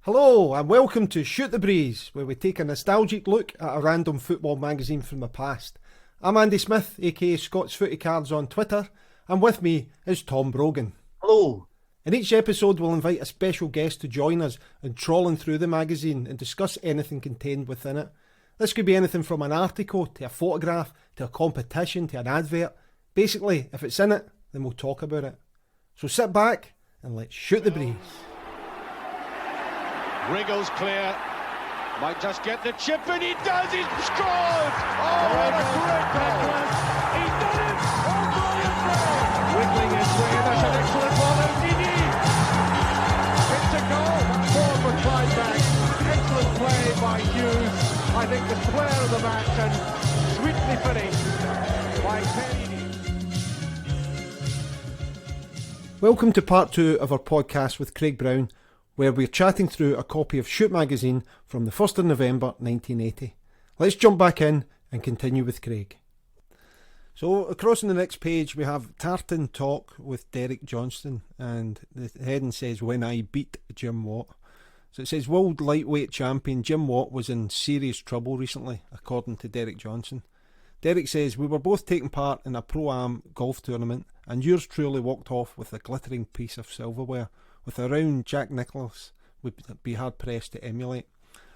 Hello and welcome to Shoot the Breeze, where we take a nostalgic look at a random football magazine from the past. I'm Andy Smith, aka Scott's Footy Cards on Twitter, and with me is Tom Brogan. Hello. In each episode we'll invite a special guest to join us in trawling through the magazine and discuss anything contained within it. This could be anything from an article, to a photograph, to a competition, to an advert. Basically, if it's in it, then we'll talk about it. So sit back and let's shoot the breeze. Wriggles clear, might just get the chip, and he does, he's scored! Oh, what a great tackle! He's done it! Oh, brilliant play! Wiggling his way, that's an excellent ball, and Dini! It's a goal, forward for Clyde back. Excellent play by Hughes. I think the player of the match, and sweetly finished by Penny. Welcome to part 2 of our podcast with Craig Brown, where we're chatting through a copy of Shoot magazine from the 1st of November 1980. Let's jump back in and continue with Craig. So across on the next page we have Tartan Talk with Derek Johnston, and the heading says, "When I beat Jim Watt." So it says, world lightweight champion Jim Watt was in serious trouble recently, according to Derek Johnson. Derek says, "We were both taking part in a Pro-Am golf tournament, and yours truly walked off with a glittering piece of silverware. With a round Jack Nicklaus would be hard pressed to emulate.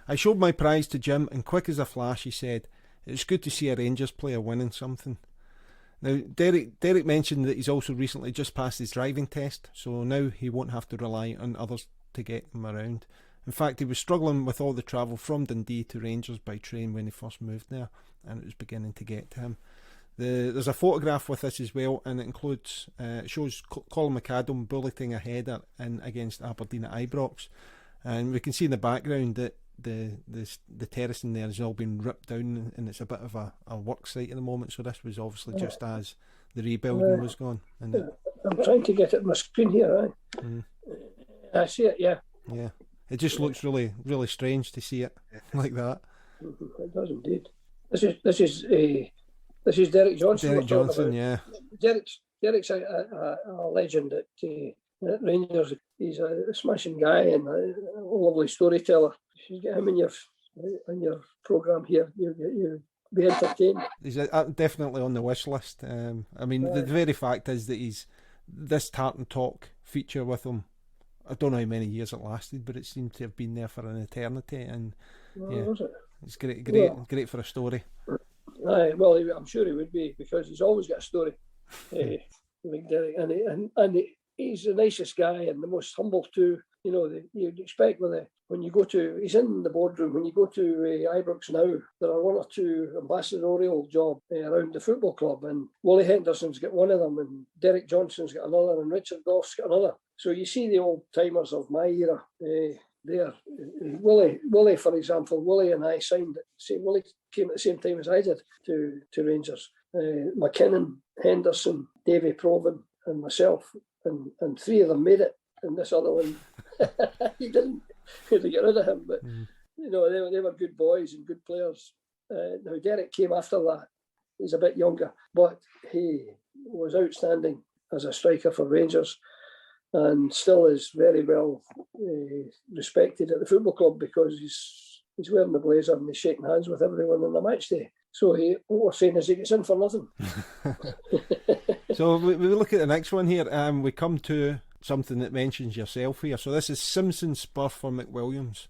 I showed my prize to Jim, and quick as a flash he said, 'It's good to see a Rangers player winning something.'" Now Derek mentioned that he's also recently just passed his driving test, so now he won't have to rely on others to get him around. In fact, he was struggling with all the travel from Dundee to Rangers by train when he first moved there, and it was beginning to get to him. There's a photograph with this as well, and it includes shows Colin McAdam bulleting a header in against Aberdeen at Ibrox, and we can see in the background that the terrace in there has all been ripped down, and it's a bit of a work site at the moment. So this was obviously just as the rebuilding was going. And I'm trying to get it on my screen here. I see it. Yeah. It just looks really, really strange to see it like that. It does indeed. This is Derek Johnson. Derek Johnson, yeah. Derek's a legend at Rangers. He's a smashing guy and a lovely storyteller. You should get him in your programme here. You'll be entertained. He's definitely on the wish list. I mean, the very fact is that he's this Tartan Talk feature with him. I don't know how many years it lasted, but it seemed to have been there for an eternity. And it's great for a story. Aye, well, I'm sure he would be, because he's always got a story. Like Derek, and he's the nicest guy and the most humble too. You know, you'd expect when you go to, he's in the boardroom. When you go to Ibrox now, there are one or two ambassadorial jobs around the football club, and Wally Henderson's got one of them, and Derek Johnson's got another, and Richard Goff's got another. So you see the old timers of my era there. Willie, for example, Willie and I signed it. See, Willie came at the same time as I did to Rangers. McKinnon, Henderson, Davy Provan, and myself, and three of them made it, and this other one, he didn't. We had to get rid of him, but you know, they were good boys and good players. Now Derek came after that. He's a bit younger, but he was outstanding as a striker for Rangers, and still is very well respected at the football club, because he's wearing the blazer and he's shaking hands with everyone on the match day. So what we're saying is he gets in for nothing. So we look at the next one here. We come to something that mentions yourself here. So this is Simpson Spur for McWilliams.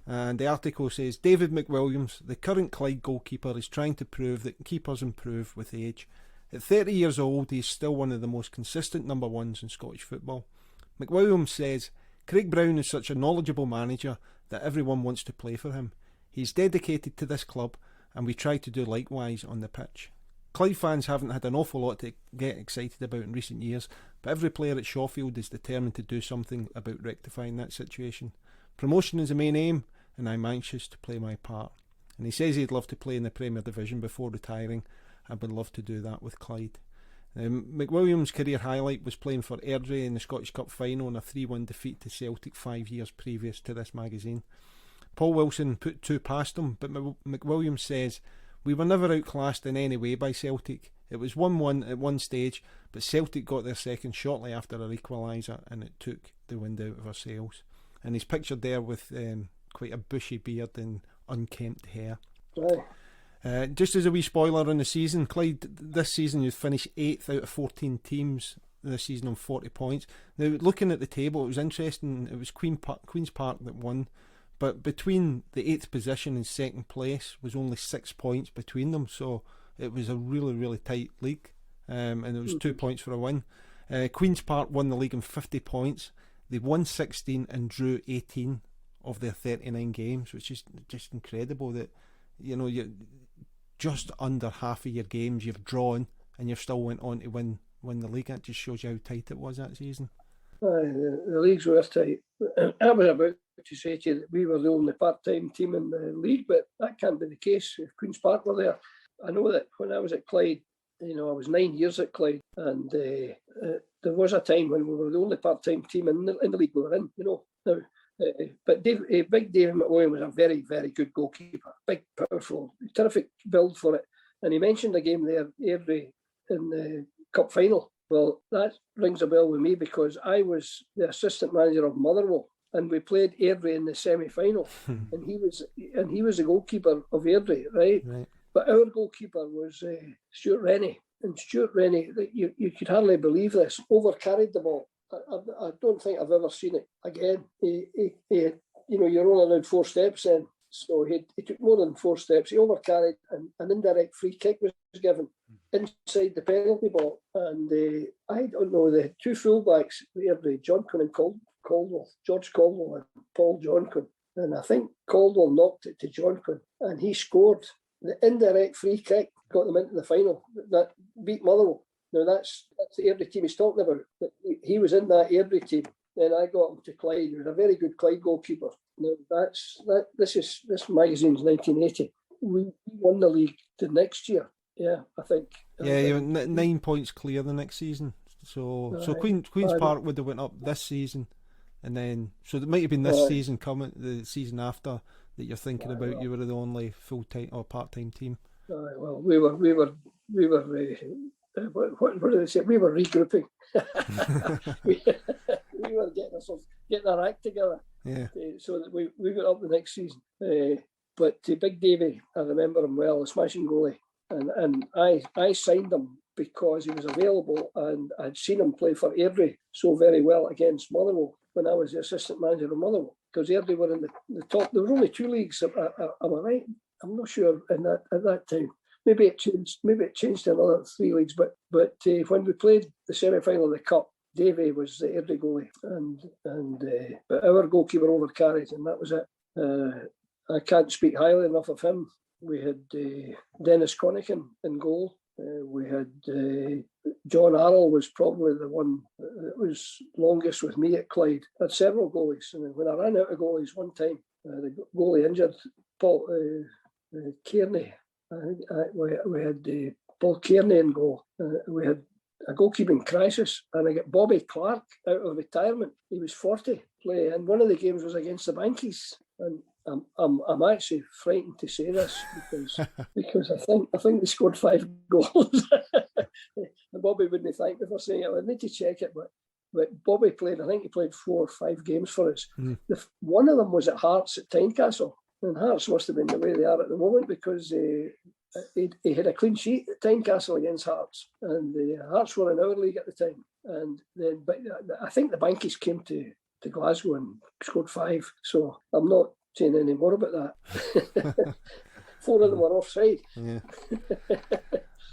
And the article says, David McWilliams, the current Clyde goalkeeper, is trying to prove that keepers improve with age. At 30 years old, he is still one of the most consistent number ones in Scottish football. McWilliams says, Craig Brown is such a knowledgeable manager that everyone wants to play for him. He's dedicated to this club, and we try to do likewise on the pitch. Clyde fans haven't had an awful lot to get excited about in recent years, but every player at Shawfield is determined to do something about rectifying that situation. Promotion is the main aim, and I'm anxious to play my part. And he says he'd love to play in the Premier Division before retiring, and would love to do that with Clyde. McWilliams' career highlight was playing for Airdrie in the Scottish Cup final in a 3-1 defeat to Celtic 5 years previous to this magazine. Paul Wilson put two past him, but McWilliams says, "We were never outclassed in any way by Celtic. It was 1-1 at one stage, but Celtic got their second shortly after our equaliser, and it took the wind out of our sails." and he's pictured there with quite a bushy beard and unkempt hair. Aye. Just as a wee spoiler on the season, Clyde, this season you've finished 8th out of 14 teams this season on 40 points. Now, looking at the table, it was interesting. It was Queen's Park that won, but between the 8th position and 2nd place was only 6 points between them, so it was a really, really tight league, and it was 2 points for a win. Queen's Park won the league in 50 points. They won 16 and drew 18 of their 39 games, which is just incredible that, you know, you just under half of your games you've drawn and you've still went on to win the league. That just shows you how tight it was that season. Aye, the leagues were tight. I was about to say to you that we were the only part-time team in the league, but that can't be the case if Queen's Park were there. I know that when I was at Clyde, you know, I was 9 years at Clyde, and there was a time when we were the only part-time team in the league we were in, you know. Now, but Big David McWilliam was a very, very good goalkeeper. Big, powerful, terrific build for it. And he mentioned a game there, Airdrie, in the Cup final. Well, that rings a bell with me because I was the assistant manager of Motherwell, and we played Airdrie in the semi-final, and he was the goalkeeper of Airdrie, right? But our goalkeeper was Stuart Rennie, and Stuart Rennie, you could hardly believe this, overcarried the ball. I don't think I've ever seen it again. He you know, you're only allowed 4 steps in, so he took more than 4 steps. He overcarried, and an indirect free kick was given inside the penalty ball. And I don't know, the 2 fullbacks, Johnson and Caldwell, George Caldwell and Paul Johnson. And I think Caldwell knocked it to Johnson, and he scored. The indirect free kick got them into the final. That beat Motherwell. Now that's the Airdrie team he's talking about. He was in that Airdrie team. Then I got him to Clyde. He was a very good Clyde goalkeeper. Now this magazine's 1980. We won the league the next year. Yeah, I think. Yeah, you were 9 points clear the next season. So Queen's Park would have went up this season, and then so it might have been this season coming, the season after that you're thinking about. You were the only full-time or part-time team. Well, we were. What did I say? We were regrouping. we were getting our act together. Yeah. So that we got up the next season. But Big Davy, I remember him well, a smashing goalie, and I signed him because he was available, and I'd seen him play for Airdrie so very well against Motherwell when I was the assistant manager of Motherwell, because Airdrie were in the top. There were only 2 leagues. Am I right? I'm not sure at that time. Maybe it changed to another 3 leagues. But when we played the semi-final of the Cup, Davy was the Airdrie goalie, but our goalkeeper overcarried, and that was it. I can't speak highly enough of him. We had Dennis Connican in goal. We had John Arrell was probably the one that was longest with me at Clyde. I had several goalies, and when I ran out of goalies one time, the goalie injured, Paul Kearney. We had Paul Kearney in goal. We had a goalkeeping crisis, and I got Bobby Clark out of retirement. He was 40 play, and one of the games was against the Bankies. And I'm actually frightened to say this because I think they scored 5 goals. And Bobby wouldn't thank me for saying it. I need to check it, but Bobby played. I think he played 4 or 5 games for us. One of them was at Hearts at Tynecastle, and Hearts must have been the way they are at the moment because he had a clean sheet at Tynecastle against Hearts, and the Hearts were in our league at the time. And then, but I think the Bankies came to Glasgow and scored 5. So I'm not saying any more about that. 4 of them were offside. Yeah.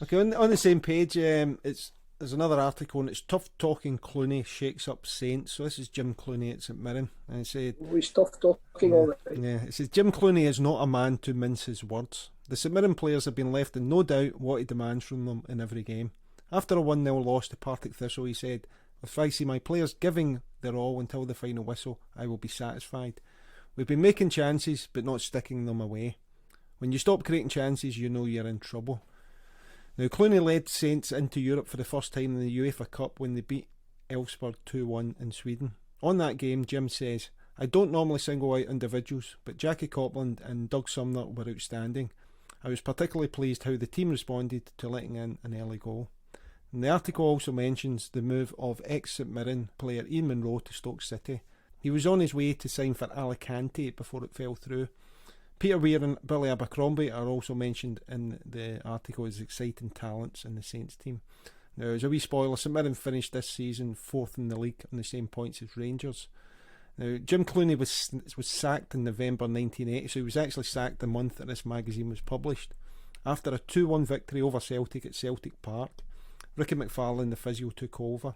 Okay, on the same page, there's another article, and it's tough talking Clooney shakes up Saints. So this is Jim Clooney at St Mirren, and it said, "We tough talking all the time." Yeah, it says Jim Clooney is not a man to mince his words. The St Mirren players have been left in no doubt what he demands from them in every game. After a 1-0 loss to Partick Thistle, he said, "If I see my players giving their all until the final whistle, I will be satisfied. We've been making chances, but not sticking them away. When you stop creating chances, you know you're in trouble." Now, Clooney led Saints into Europe for the first time in the UEFA Cup when they beat Elfsborg 2-1 in Sweden. On that game, Jim says, "I don't normally single out individuals, but Jackie Copland and Doug Sumner were outstanding. I was particularly pleased how the team responded to letting in an early goal." And the article also mentions the move of ex-St Mirren player Ian Munro to Stoke City. He was on his way to sign for Alicante before it fell through. Peter Weir and Billy Abercrombie are also mentioned in the article as exciting talents in the Saints team. Now, as a wee spoiler, St Mirren finished this season 4th in the league on the same points as Rangers. Now, Jim Clooney was sacked in November 1980, so he was actually sacked the month that this magazine was published. After a 2-1 victory over Celtic at Celtic Park, Ricky McFarlane, the physio, took over.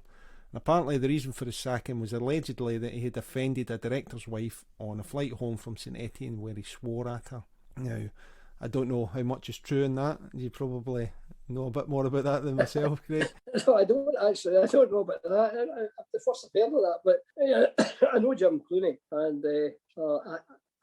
And apparently the reason for his sacking was allegedly that he had offended a director's wife on a flight home from St Etienne where he swore at her. Now, I don't know how much is true in that. You probably know a bit more about that than myself, Craig. No, I don't actually. I don't know about that. The first I've heard of that, but I know Jim Clooney, and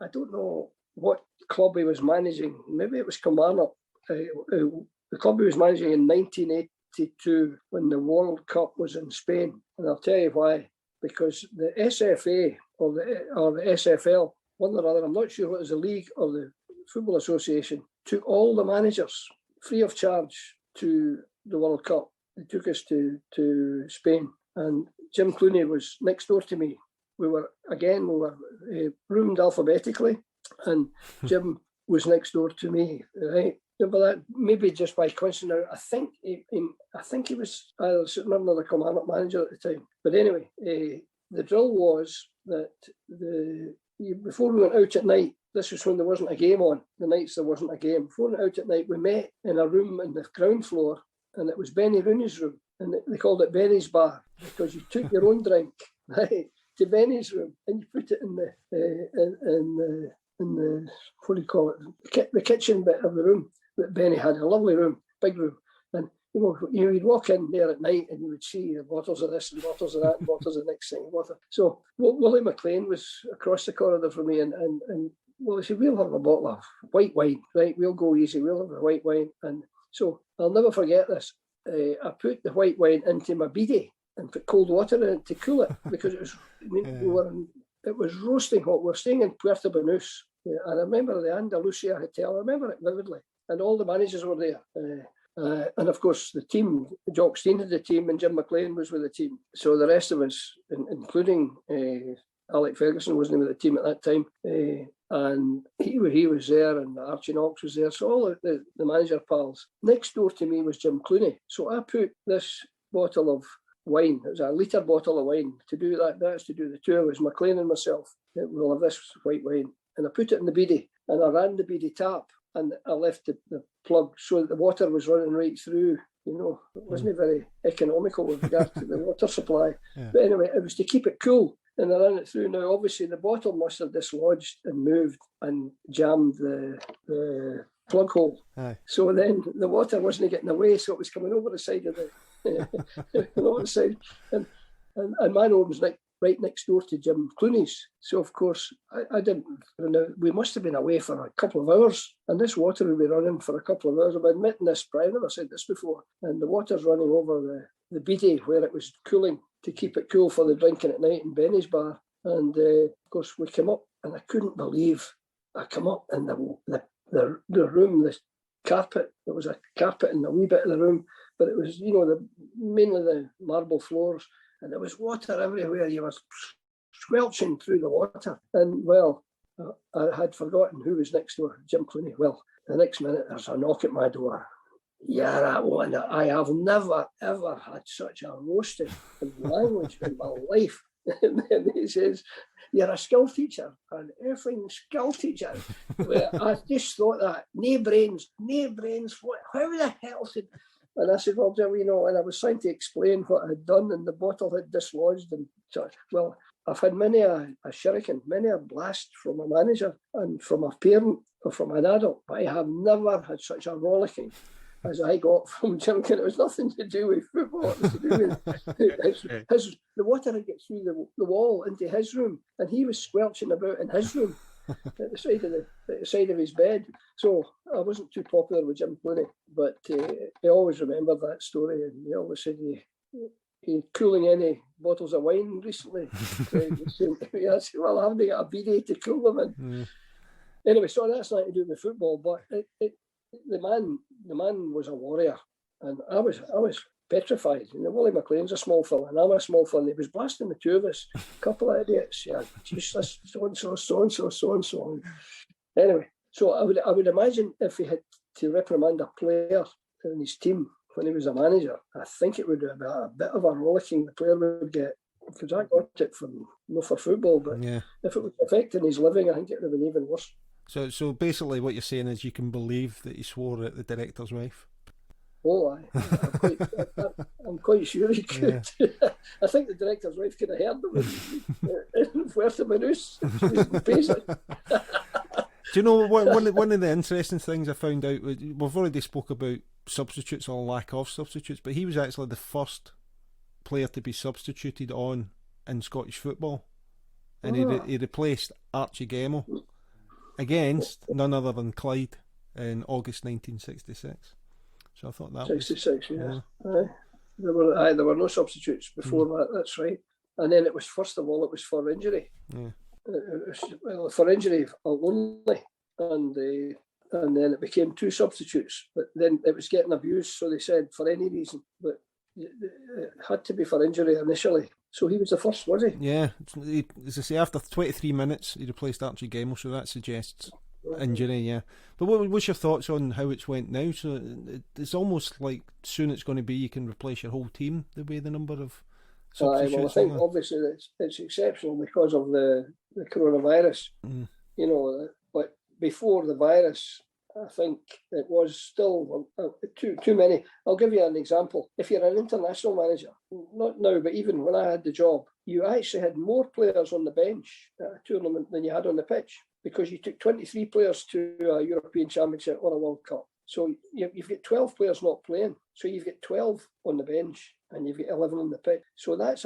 I don't know what club he was managing. Maybe it was Kilmarnock. The club he was managing in 1982 when the World Cup was in Spain, and I'll tell you why. Because the SFA or the SFL, one or other, I'm not sure what it was, the league or the Football Association, took all the managers free of charge to the World Cup. They took us to Spain, and Jim Clooney was next door to me. We were roomed alphabetically, and Jim was next door to me, right? But that maybe just by coincidence. I think he was either St Mirren or the Kilmarnock manager at the time. But anyway, the drill was that before we went out at night, this was when there wasn't a game on, the nights there wasn't a game. Before we went out at night, we met in a room in the ground floor, and it was Benny Rooney's room, and they called it Benny's bar, because you took your own drink, right, to Benny's room, and you put it in the what do you call it, the kitchen bit of the room that Benny had, a lovely room, big room. And you'd walk in there at night and you would see the bottles of this and bottles of that and bottles of the next thing. So Willie McLean was across the corridor from me, and well, he said, we'll have a bottle of white wine, right? We'll go easy, we'll have a white wine. And so I'll never forget this. I put the white wine into my bidet and put cold water in it to cool it, because it was, it was roasting hot. We were staying in Puerto Banús. I remember the Andalusia Hotel. I remember it vividly. And all the managers were there. And of course, the team, Jock Stein had the team and Jim McLean was with the team. So the rest of us, including Alec Ferguson, wasn't with the team at that time. And he was there, and Archie Knox was there. So all the manager pals. Next door to me was Jim Clooney. So I put this bottle of wine, it was a litre bottle of wine. To do that's to do the two of us, McLean and myself. We'll have this white wine. And I put it in the bidet, and I ran the bidet tap, and I left the plug so that the water was running right through. It wasn't very economical with regard to the water supply. Yeah. But anyway, it was to keep it cool, and I ran it through. Now, obviously, the bottle must have dislodged and moved and jammed the plug hole. Aye. So then the water wasn't getting away, so it was coming over the side of the side. And my room was right next door to Jim Clooney's. So, of course, I didn't know. We must have been away for a couple of hours, and this water would be running for a couple of hours. I'm admitting this, but I've never said this before. And the water's running over the bidet where it was cooling, to keep it cool for the drinking at night in Benny's bar. And, of course, we came up, and I couldn't believe I come up, and the room, the carpet, there was a carpet in a wee bit of the room, but it was, mainly the marble floors. And there was water everywhere. You were squelching through the water. And, well, I had forgotten who was next door, Jim Clooney. Well, the next minute, there's a knock at my door. Yeah, that one. I have never, ever had such a roasting language in my life. And then he says, you're a skill teacher, an effing skill teacher. Well, I just thought that, no brains, how the hell did... And I said, well, Jim, and I was trying to explain what I had done, and the bottle had dislodged. And well, I've had many a shuriken, many a blast from a manager and from a parent or from an adult, but I have never had such a rollicking as I got from Jim. It was nothing to do with football. It was to do with the water had got through the wall into his room, and he was squelching about in his room. At the side of his bed. So I wasn't too popular with Jim Clooney, but he always remembered that story, and he always said he cooling any bottles of wine recently. I said, well, I haven't got a bidet to cool them in. Mm. Anyway, so that's nothing to do with football, but the man was a warrior, and I was petrified. You know, Willie McLean's a small fella, and I'm a small fella. And he was blasting the two of us, a couple of idiots. Yeah, useless, so and so. Anyway, so I would imagine if he had to reprimand a player in his team when he was a manager, I think it would be a bit of a rollicking the player would get, because I got it from not for football, but if it was affecting his living, I think it would have been even worse. So basically, what you're saying is you can believe that he swore at the director's wife. Oh, I'm quite sure he could. Yeah. I think the director's wife could have heard them worth of a noose. Do you know one of the interesting things I found out? We've already spoke about substitutes or lack of substitutes, but he was actually the first player to be substituted on in Scottish football, and he replaced Archie Gemmill against none other than Clyde in August 1966. So I thought that 66, yeah. There were no substitutes before that. That's right. And then it was first of all it was for injury. Yeah. It was for injury only, and then it became two substitutes. But then it was getting abused, so they said for any reason. But it had to be for injury initially. So he was the first, was he? Yeah. As I say, after 23 minutes, he replaced Archie Gemmill, so that suggests injury, yeah. But what's your thoughts on how it's went now? So it's almost like soon it's going to be you can replace your whole team the way the number of substitutes. Well, I think obviously it's exceptional because of the coronavirus. You know, but before the virus, I think it was still too many. I'll give you an example. If you're an international manager, not now, but even when I had the job, you actually had more players on the bench at a tournament than you had on the pitch, because you took 23 players to a European Championship or a World Cup. So you've got 12 players not playing. So you've got 12 on the bench and you've got 11 on the pitch. So that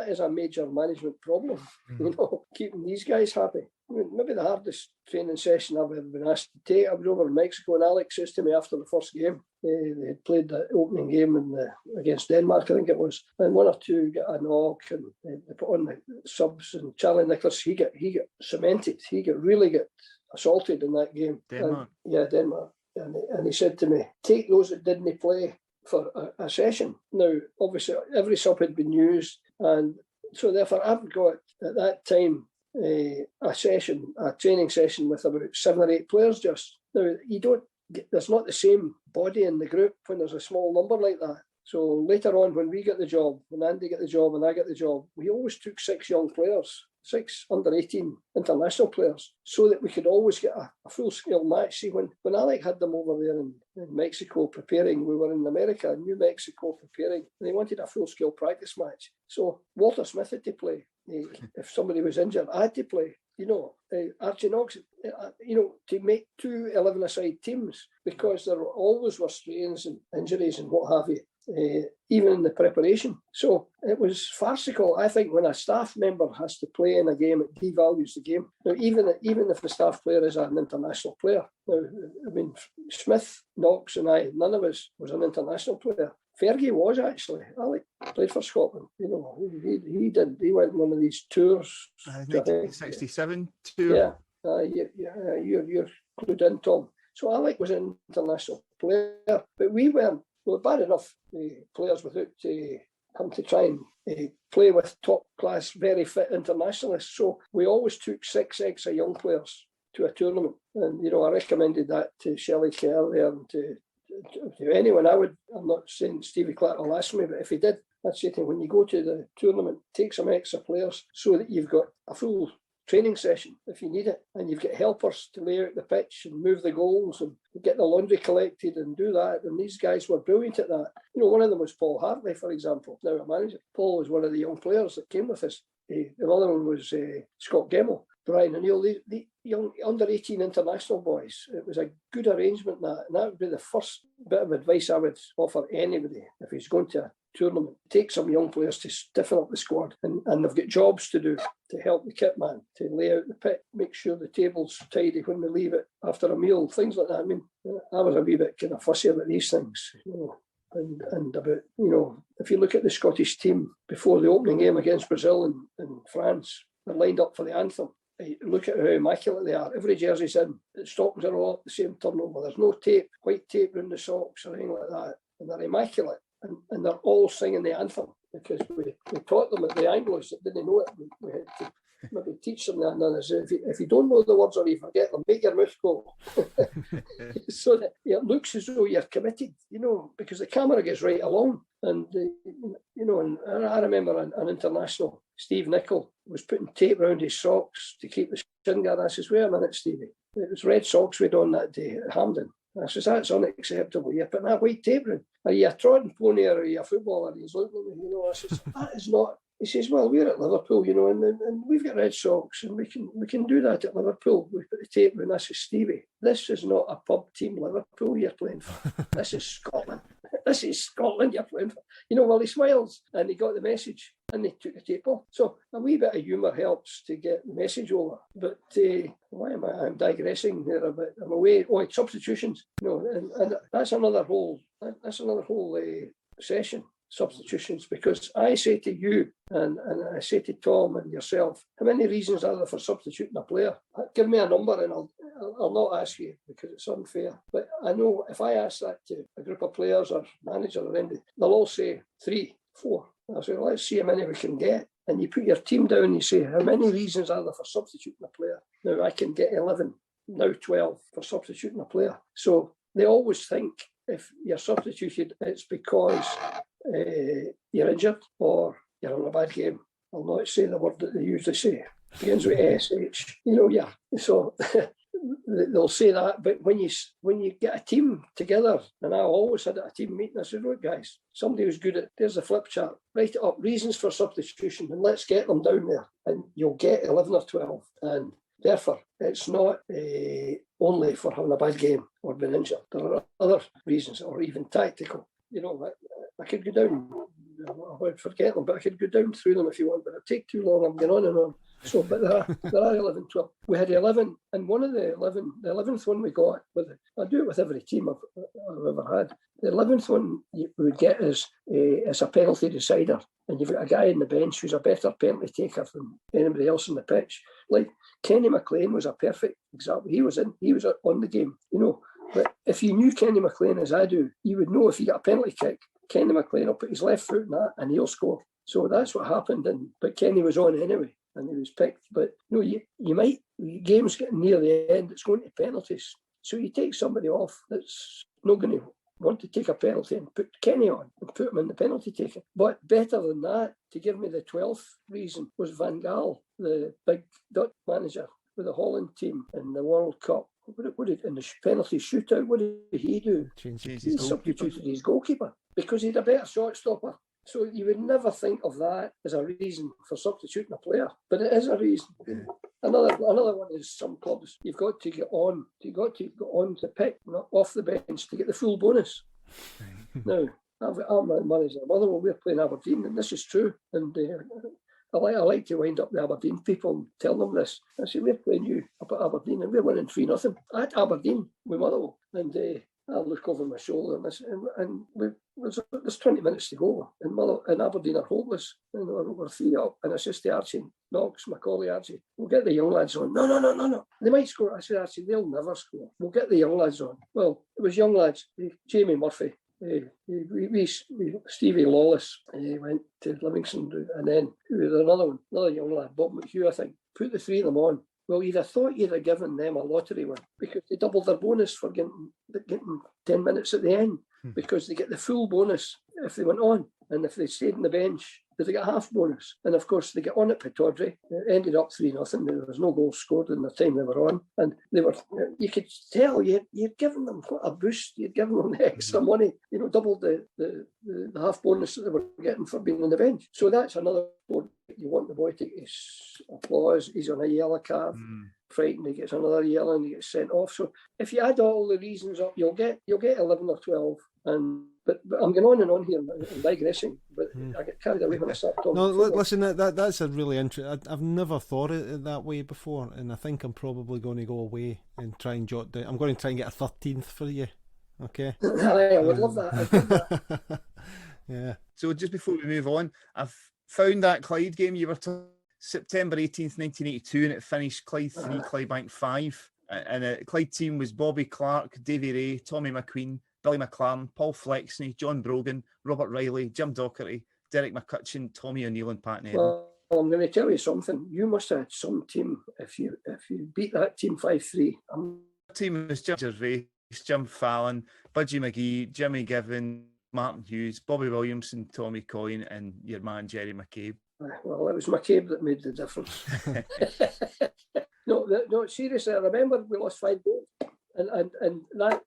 is a major management problem, you know, keeping these guys happy. I mean, maybe the hardest training session I've ever been asked to take. I was over in Mexico, and Alex says to me after the first game, they had played the opening game against Denmark, I think it was, and one or two got a knock, and they put on the subs, and Charlie Nicholas, he got cemented. He really got assaulted in that game. Denmark. Denmark. And he said to me, take those that didn't play for a session. Now, obviously, every sub had been used, and so therefore I've got, at that time, a training session with about 7 or 8 players just. Now, there's not the same body in the group when there's a small number like that. So later on, when we get the job, when Andy got the job and I get the job, we always took 6 young players, 6 under-18 international players, so that we could always get a full-scale match. See, when Alec had them over there in Mexico preparing, we were in America, New Mexico preparing, and they wanted a full-scale practice match. So Walter Smith had to play. If somebody was injured, I had to play. You know, Archie Knox, you know, to make 2 11-a-side teams, because there always were strains and injuries and what have you, even in the preparation. So it was farcical. I think when a staff member has to play in a game, it devalues the game. Now, even if the staff player is an international player. Now, I mean, Smith, Knox and I, none of us was an international player. Fergie was actually. Alec played for Scotland. You know, he did. He went on one of these tours. 1967 tour. Yeah. You're clued in, Tom. So Alec was an international player, but we weren't. We were bad enough players without having to try and play with top class, very fit internationalists. So we always took 6 extra young players to a tournament, and you know, I recommended that to Shelley Kerr there and to anyone. I'm not saying Stevie Clark will ask me, but if he did, I'd say to him, when you go to the tournament, take some extra players so that you've got a full training session if you need it, and you've got helpers to lay out the pitch and move the goals and get the laundry collected and do that. And these guys were brilliant at that. You know, one of them was Paul Hartley, for example, now a manager. Paul was one of the young players that came with us. The other one was Scott Gemmill, Brian O'Neill, the young under-18 international boys. It was a good arrangement, and that would be the first bit of advice I would offer anybody if he's going to a tournament. Take some young players to stiffen up the squad, and they've got jobs to do to help the kit man, to lay out the pit, make sure the table's tidy when we leave it after a meal, things like that. I mean, I was a wee bit kind of fussy about these things, you know. And about, you know, if you look at the Scottish team before the opening game against Brazil and France, they're lined up for the anthem. Look at how immaculate they are. Every jersey's in. The stockings are all at the same turnover. There's no tape, white tape around the socks or anything like that. And they're immaculate. and they're all singing the anthem because we taught them at the Anglos that didn't know it. We had to maybe teach them that. And so if you don't know the words or you forget them, make your mouth go. So that it looks as though you're committed, because the camera gets right along. And, and I remember an international, Steve Nichol, was putting tape around his socks to keep the shin guard. I says, wait a minute, Stevie. It was red socks we'd on that day at Hampden. I says, that's unacceptable. You're putting that white tape around. Are you a trotting pony or are you a footballer? He's looking at me, I says, that is not. He says, well, we're at Liverpool, and we've got red socks and we can do that at Liverpool. We put the tape around. I says, Stevie, this is not a pub team Liverpool you're playing for. This is Scotland. This is Scotland you're playing for. Well, he smiles and he got the message and they took the tape off. So a wee bit of humour helps to get the message over. But why am I'm digressing there a bit? I'm away. Oh, substitutions. And that's another whole session. Substitutions, because I say to you and I say to Tom and yourself, how many reasons are there for substituting a player? Give me a number and I'll not ask you because it's unfair. But I know if I ask that to a group of players or manager or anything, they'll all say 3, 4. I say, well, let's see how many we can get. And you put your team down and you say, how many reasons are there for substituting a player? Now I can get 11, now 12 for substituting a player. So they always think if you're substituted, it's because you're injured or you're on a bad game. I'll not say the word that they usually say. It begins with SH. Yeah. So they'll say that, but when you get a team together, and I always had a team meeting, I said, look guys, somebody who's good at, there's the flip chart, write it up, reasons for substitution, and let's get them down there, and you'll get 11 or 12. And therefore, it's not only for having a bad game or being injured. There are other reasons, or even tactical. I could go down, I would forget them, but I could go down through them if you want, but it'd take too long. I'm going on and on. So, but there are 11, 12. We had 11, and one of the 11th one we got, I do it with every team I've ever had. The 11th one we would get is a penalty decider, and you've got a guy on the bench who's a better penalty taker than anybody else on the pitch. Like Kenny McLean was a perfect example. He was on the game, But if you knew Kenny McLean as I do, you would know if you got a penalty kick, Kenny McLean will put his left foot in that and he'll score. So that's what happened. But Kenny was on anyway and he was picked. But you might, games getting near the end, it's going to penalties. So you take somebody off that's not going to want to take a penalty and put Kenny on and put him in the penalty taker. But better than that, to give me the 12th reason, was Van Gaal, the big Dutch manager with the Holland team in the World Cup. What did in the penalty shootout? What did he do? He substituted his goalkeeper because he had a better shot stopper. So you would never think of that as a reason for substituting a player, but it is a reason. Another one is some clubs you've got to get on. You've got to go on to pick, not off the bench, to get the full bonus. Now, I'm a manager at Motherwell. We're playing Aberdeen, and this is true. And I like to wind up the Aberdeen people and tell them this. I say, we're playing you up at Aberdeen and we're winning 3-0 at Aberdeen with Motherwell. And I look over my shoulder and there's 20 minutes to go and Aberdeen are hopeless. And we're 3 up. And I says to Archie Knox, my colleague Archie, we'll get the young lads on. No. They might score. I said, Archie, they'll never score. We'll get the young lads on. Well, it was young lads. Jamie Murphy. Stevie Lawless went to Livingston, and then another young lad, Bob McHugh, I think, put the 3 of them on. Well, you'd have thought you'd have given them a lottery win because they doubled their bonus for getting 10 minutes at the end because they get the full bonus if they went on, and if they stayed on the bench, they got half bonus. And of course, they get on at Pittodrie. It ended up 3-0. There was no goals scored in the time they were on, and you could tell you'd given them a boost. You'd given them the extra money. Doubled the half bonus that they were getting for being on the bench. So that's another sport. You want the boy to get his applause. He's on a yellow card. Frightened, he gets another yellow and he gets sent off. So if you add all the reasons up, you'll get 11 or 12. But I'm going on and on here and digressing, but I get carried away when I start talking. No, listen, that's a really interesting. I've never thought it that way before, and I think I'm probably going to go away and try and jot down. I'm going to try and get a 13th for you. Okay. I would love that. I'd love that. Yeah. So just before we move on, I've found that Clyde game you were talking. September 18th, 1982, and it finished Clyde 3, Clydebank 5. And the Clyde team was Bobby Clark, Davy Ray, Tommy McQueen, Billy McLaren, Paul Flexney, John Brogan, Robert Riley, Jim Docherty, Derek McCutcheon, Tommy O'Neill and Pat Nevin. Well, I'm going to tell you something. You must have had some team if you beat that team 5-3. The team was Jim Gervais, Jim Fallon, Budgie McGee, Jimmy Given, Martin Hughes, Bobby Williamson, Tommy Coyne, and your man Jerry McCabe. Well, it was McCabe that made the difference. No, seriously, I remember we lost 5 goals. And that,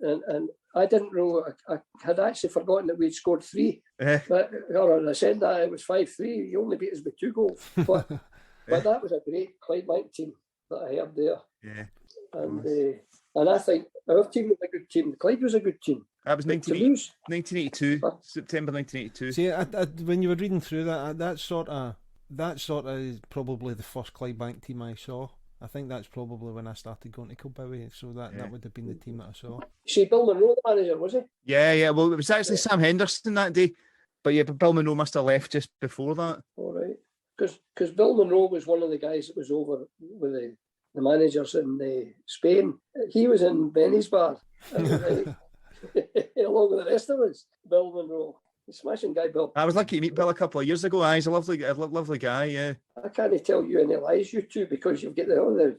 and I didn't know, I had actually forgotten that we'd scored 3. But I said that it was 5-3. You only beat us by 2 goals. But that was a great Clydebank team that I had there. Yeah. And I think our team was a good team. Clyde was a good team. That was 1982, September 1982. See, when you were reading through that, that sort of is probably the first Clydebank team I saw. I think that's probably when I started going to Kilbowie, so that would have been the team that I saw. See, Bill Monroe, the manager, was he? Yeah. Well, it was actually Sam Henderson that day, but Bill Monroe must have left just before that. All right, because Bill Monroe was one of the guys that was over with the managers in Spain. He was in Benny's bar, along with the rest of us. Bill Monroe. Smashing guy, Bill. I was lucky to meet Bill a couple of years ago. He's a lovely guy. Yeah. I can't tell you any lies, you two, because you've got the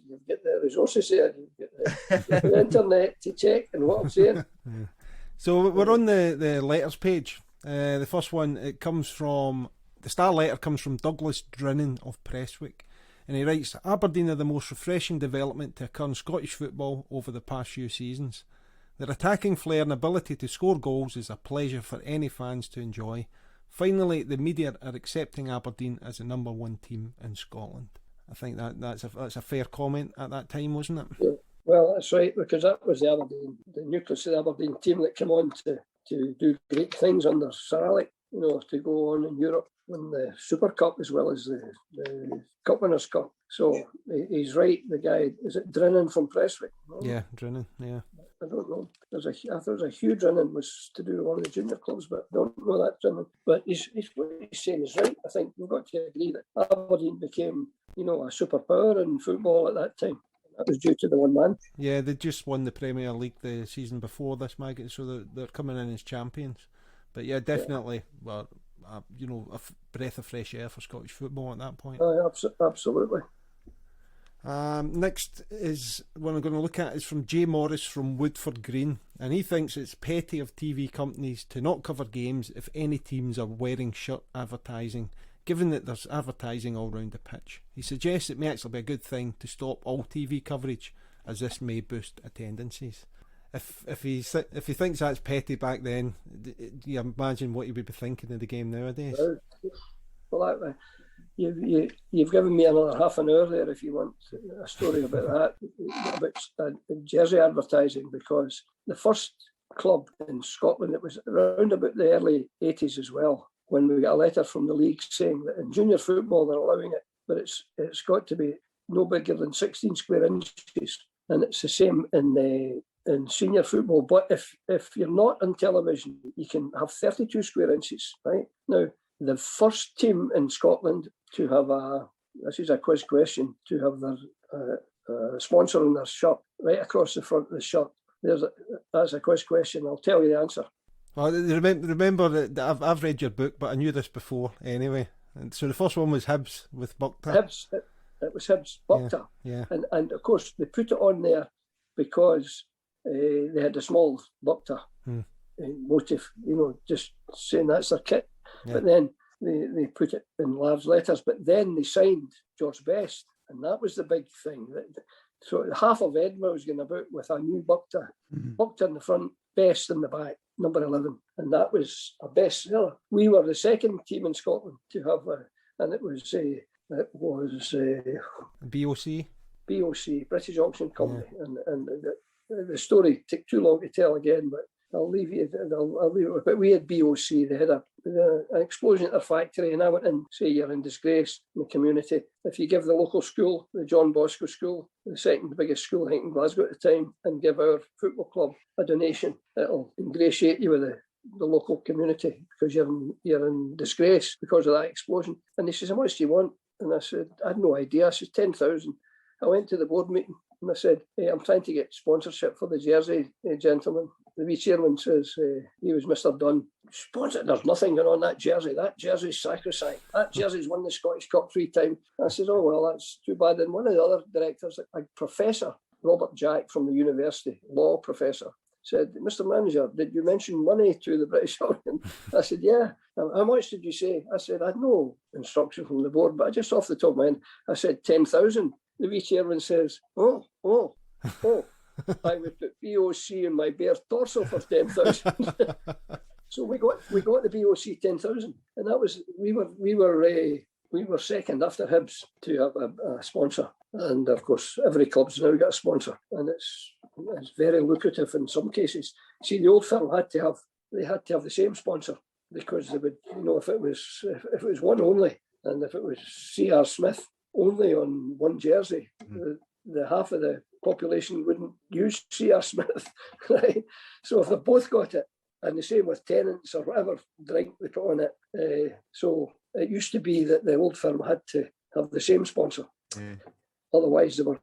resources there. You've got the internet to check and what I'm saying. Yeah. So we're on the letters page. The first one, the star letter comes from Douglas Drinnan of Prestwick, and he writes, Aberdeen are the most refreshing development to occur in Scottish football over the past few seasons. Their attacking flair and ability to score goals is a pleasure for any fans to enjoy. Finally, the media are accepting Aberdeen as the number 1 team in Scotland. I think that's a fair comment at that time, wasn't it? Yeah. Well, that's right, because that was the nucleus of the Aberdeen team that came on to do great things under Sir Alec, to go on in Europe, win the Super Cup as well as the Cup Winners' Cup. So he's right, the guy, is it Drinnan from Prestwick? No? Yeah, Drinnan, yeah. I don't know. I thought there was a Hugh Drinnan was to do with one of the junior clubs, but I don't know that Drinnan. But what he's saying is right. I think we've got to agree that Aberdeen became, a superpower in football at that time. That was due to the one man. Yeah, they just won the Premier League the season before this, Maggot, so they're coming in as champions. But yeah, definitely, well, a breath of fresh air for Scottish football at that point. Absolutely. Next is one I'm going to look at is from Jay Morris from Woodford Green, and he thinks it's petty of TV companies to not cover games if any teams are wearing shirt advertising, given that there's advertising all round the pitch. He suggests it may actually be a good thing to stop all TV coverage, as this may boost attendances. If he thinks that's petty back then, do you imagine what he would be thinking of the game nowadays? Well, you've given me another half an hour there if you want a story about that, about jersey advertising, because the first club in Scotland, it was around about the early 80s as well, when we got a letter from the league saying that in junior football they're allowing it, but it's got to be no bigger than 16 square inches, and it's the same in senior football. But if you're not on television, you can have 32 square inches, right? Now, the first team in Scotland to have this is a quiz question, to have their sponsor on their shirt right across the front of the shirt. That's a quiz question. I'll tell you the answer. Well, remember that I've read your book, but I knew this before anyway. And so the first one was Hibs with Buckter. Hibs, it was Hibs, Buckter. Yeah. And of course they put it on there because they had a small Buckter motif, just saying that's their kit. Yeah. But then they put it in Lav's letters, but then they signed George Best, and that was the big thing. So half of Edinburgh was going about with a new Buckter, Buckter in the front, Best in the back, number 11, and that was a bestseller. We were the second team in Scotland to have and it was BOC, British Auction Company, and the story took too long to tell again, but I'll leave it. But we had BOC. They had an explosion at their factory, and I went in, say you're in disgrace in the community. If you give the local school, the John Bosco School, the second biggest school I think in Glasgow at the time, and give our football club a donation, it'll ingratiate you with the local community, because you're in disgrace because of that explosion. And he says, how much do you want? And I said, I had no idea. I said, 10,000. I went to the board meeting and I said, hey, I'm trying to get sponsorship for the jersey, gentlemen. the wee chairman says, he was Mr. Dunn. Sponsor, there's nothing going on that jersey. That jersey's sacrosanct. That jersey's won the Scottish Cup 3 times. I said, oh, well, that's too bad. And one of the other directors, a professor, Robert Jack from the university, law professor, said, Mr. Manager, did you mention money to the British Orient? I said, yeah. How much did you say? I said, I had no instruction from the board, but just off the top of my head, I said 10,000. The wee chairman says, oh. I would put BOC in my bare torso for 10,000. So we got the BOC 10,000, and that was we were second after Hibs to have a sponsor, and of course every club's now got a sponsor, and it's very lucrative in some cases. See, the old firm had to have the same sponsor, because they would, if it was one only, and if it was C.R. Smith only on one jersey, the half of the population wouldn't use C.R. Smith, right? So if they both got it, and the same with tenants or whatever drink they put on it. So it used to be that the old firm had to have the same sponsor. Otherwise, they were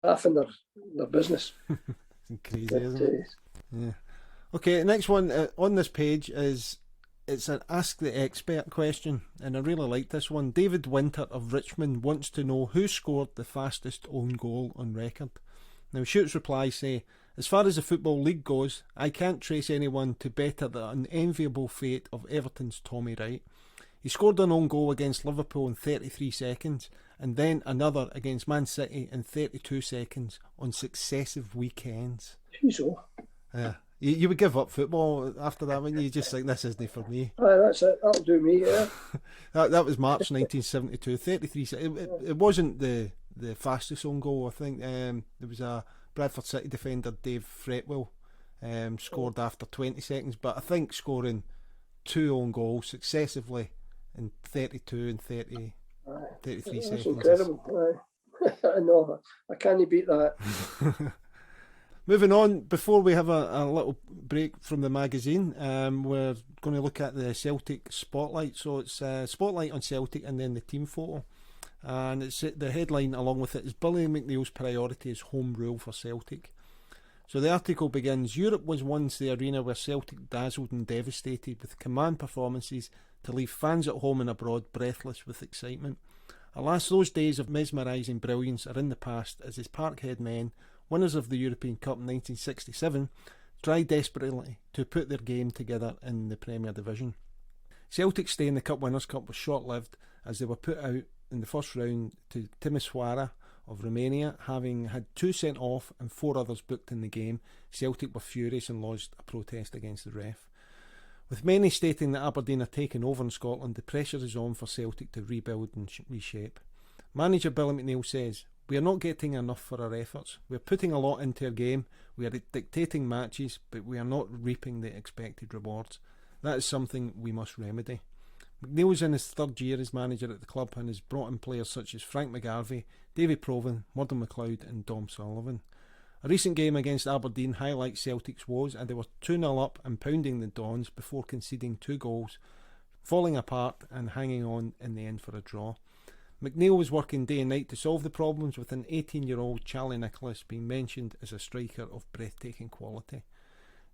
half in their business. Crazy, isn't it? Yeah. Okay, next one on this page it's an Ask the Expert question, and I really like this one. David Winter of Richmond wants to know who scored the fastest own goal on record. Now, Shoot's replies say, as far as the Football League goes, I can't trace anyone to better the unenviable fate of Everton's Tommy Wright. He scored an own goal against Liverpool in 33 seconds, and then another against Man City in 32 seconds on successive weekends. Yeah. You would give up football after that, wouldn't you? You just think, this isn't for me. That's it. That'll do me, yeah. that was March 1972. 33 seconds. It wasn't the fastest own goal, I think. There was a Bradford City defender, Dave Fretwell, scored after 20 seconds. But I think scoring 2 own goals successively in 32 and 33 that's seconds. Incredible. No, I can't beat that. Moving on, before we have a little break from the magazine, we're going to look at the Celtic Spotlight. So it's Spotlight on Celtic and then the team photo. And it's the headline along with it is Billy McNeil's priority is home rule for Celtic. So the article begins, Europe was once the arena where Celtic dazzled and devastated with command performances to leave fans at home and abroad breathless with excitement. Alas, those days of mesmerising brilliance are in the past as his Parkhead men, winners of the European Cup in 1967, tried desperately to put their game together in the Premier Division. Celtic's stay in the Cup Winners' Cup was short-lived as they were put out in the first round to Timișoara of Romania, having had 2 sent off and 4 others booked in the game. Celtic were furious and lodged a protest against the ref. With many stating that Aberdeen are taking over in Scotland, the pressure is on for Celtic to rebuild and reshape. Manager Billy McNeil says, we are not getting enough for our efforts. We are putting a lot into our game. We are dictating matches, but we are not reaping the expected rewards. That is something we must remedy. McNeil is in his 3rd year as manager at the club and has brought in players such as Frank McGarvey, Davy Provan, Murdo McLeod and Dom Sullivan. A recent game against Aberdeen highlights Celtic's woes, and they were 2-0 up and pounding the Dons before conceding 2 goals, falling apart and hanging on in the end for a draw. McNeil was working day and night to solve the problems, with an 18-year-old Charlie Nicholas being mentioned as a striker of breathtaking quality.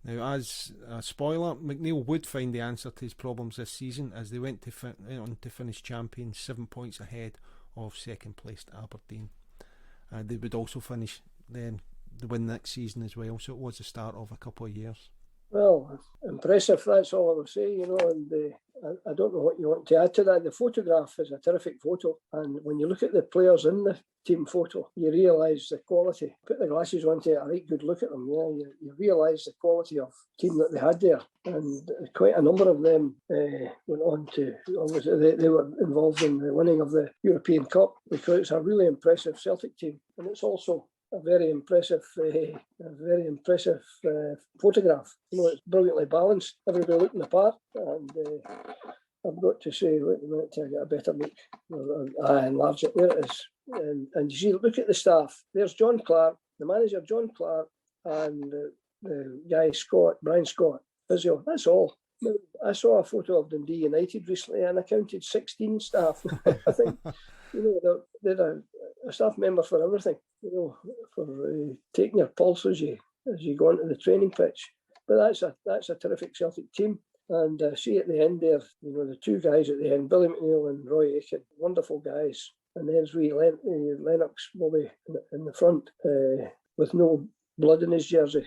Now, as a spoiler, McNeil would find the answer to his problems this season as they went on to finish champions 7 points ahead of second placed Aberdeen. They would also finish then the win next season as well, so it was the start of a couple of years. Well, impressive, that's all I will say, and I don't know what you want to add to that. The photograph is a terrific photo, and when you look at the players in the team photo, you realise the quality. Put the glasses on to a right good look at them, you realise the quality of team that they had there, and quite a number of them went on to, they were involved in the winning of the European Cup, because it's a really impressive Celtic team, and it's also a very impressive photograph. It's brilliantly balanced. Everybody looking the part, and I've got to say, wait a minute till I get a better look. I enlarge it. There it is. And you see, look at the staff. There's John Clark, the manager, John Clark, and the guy Brian Scott, physio. That's all. I saw a photo of Dundee United recently, and I counted 16 staff. I think they're a staff member for everything. For taking your pulse as you go onto the training pitch. But that's a terrific Celtic team. And see at the end there, the two guys at the end, Billy McNeil and Roy Aiken, wonderful guys. And there's wee Lennox Bobby in the front with no blood in his jersey,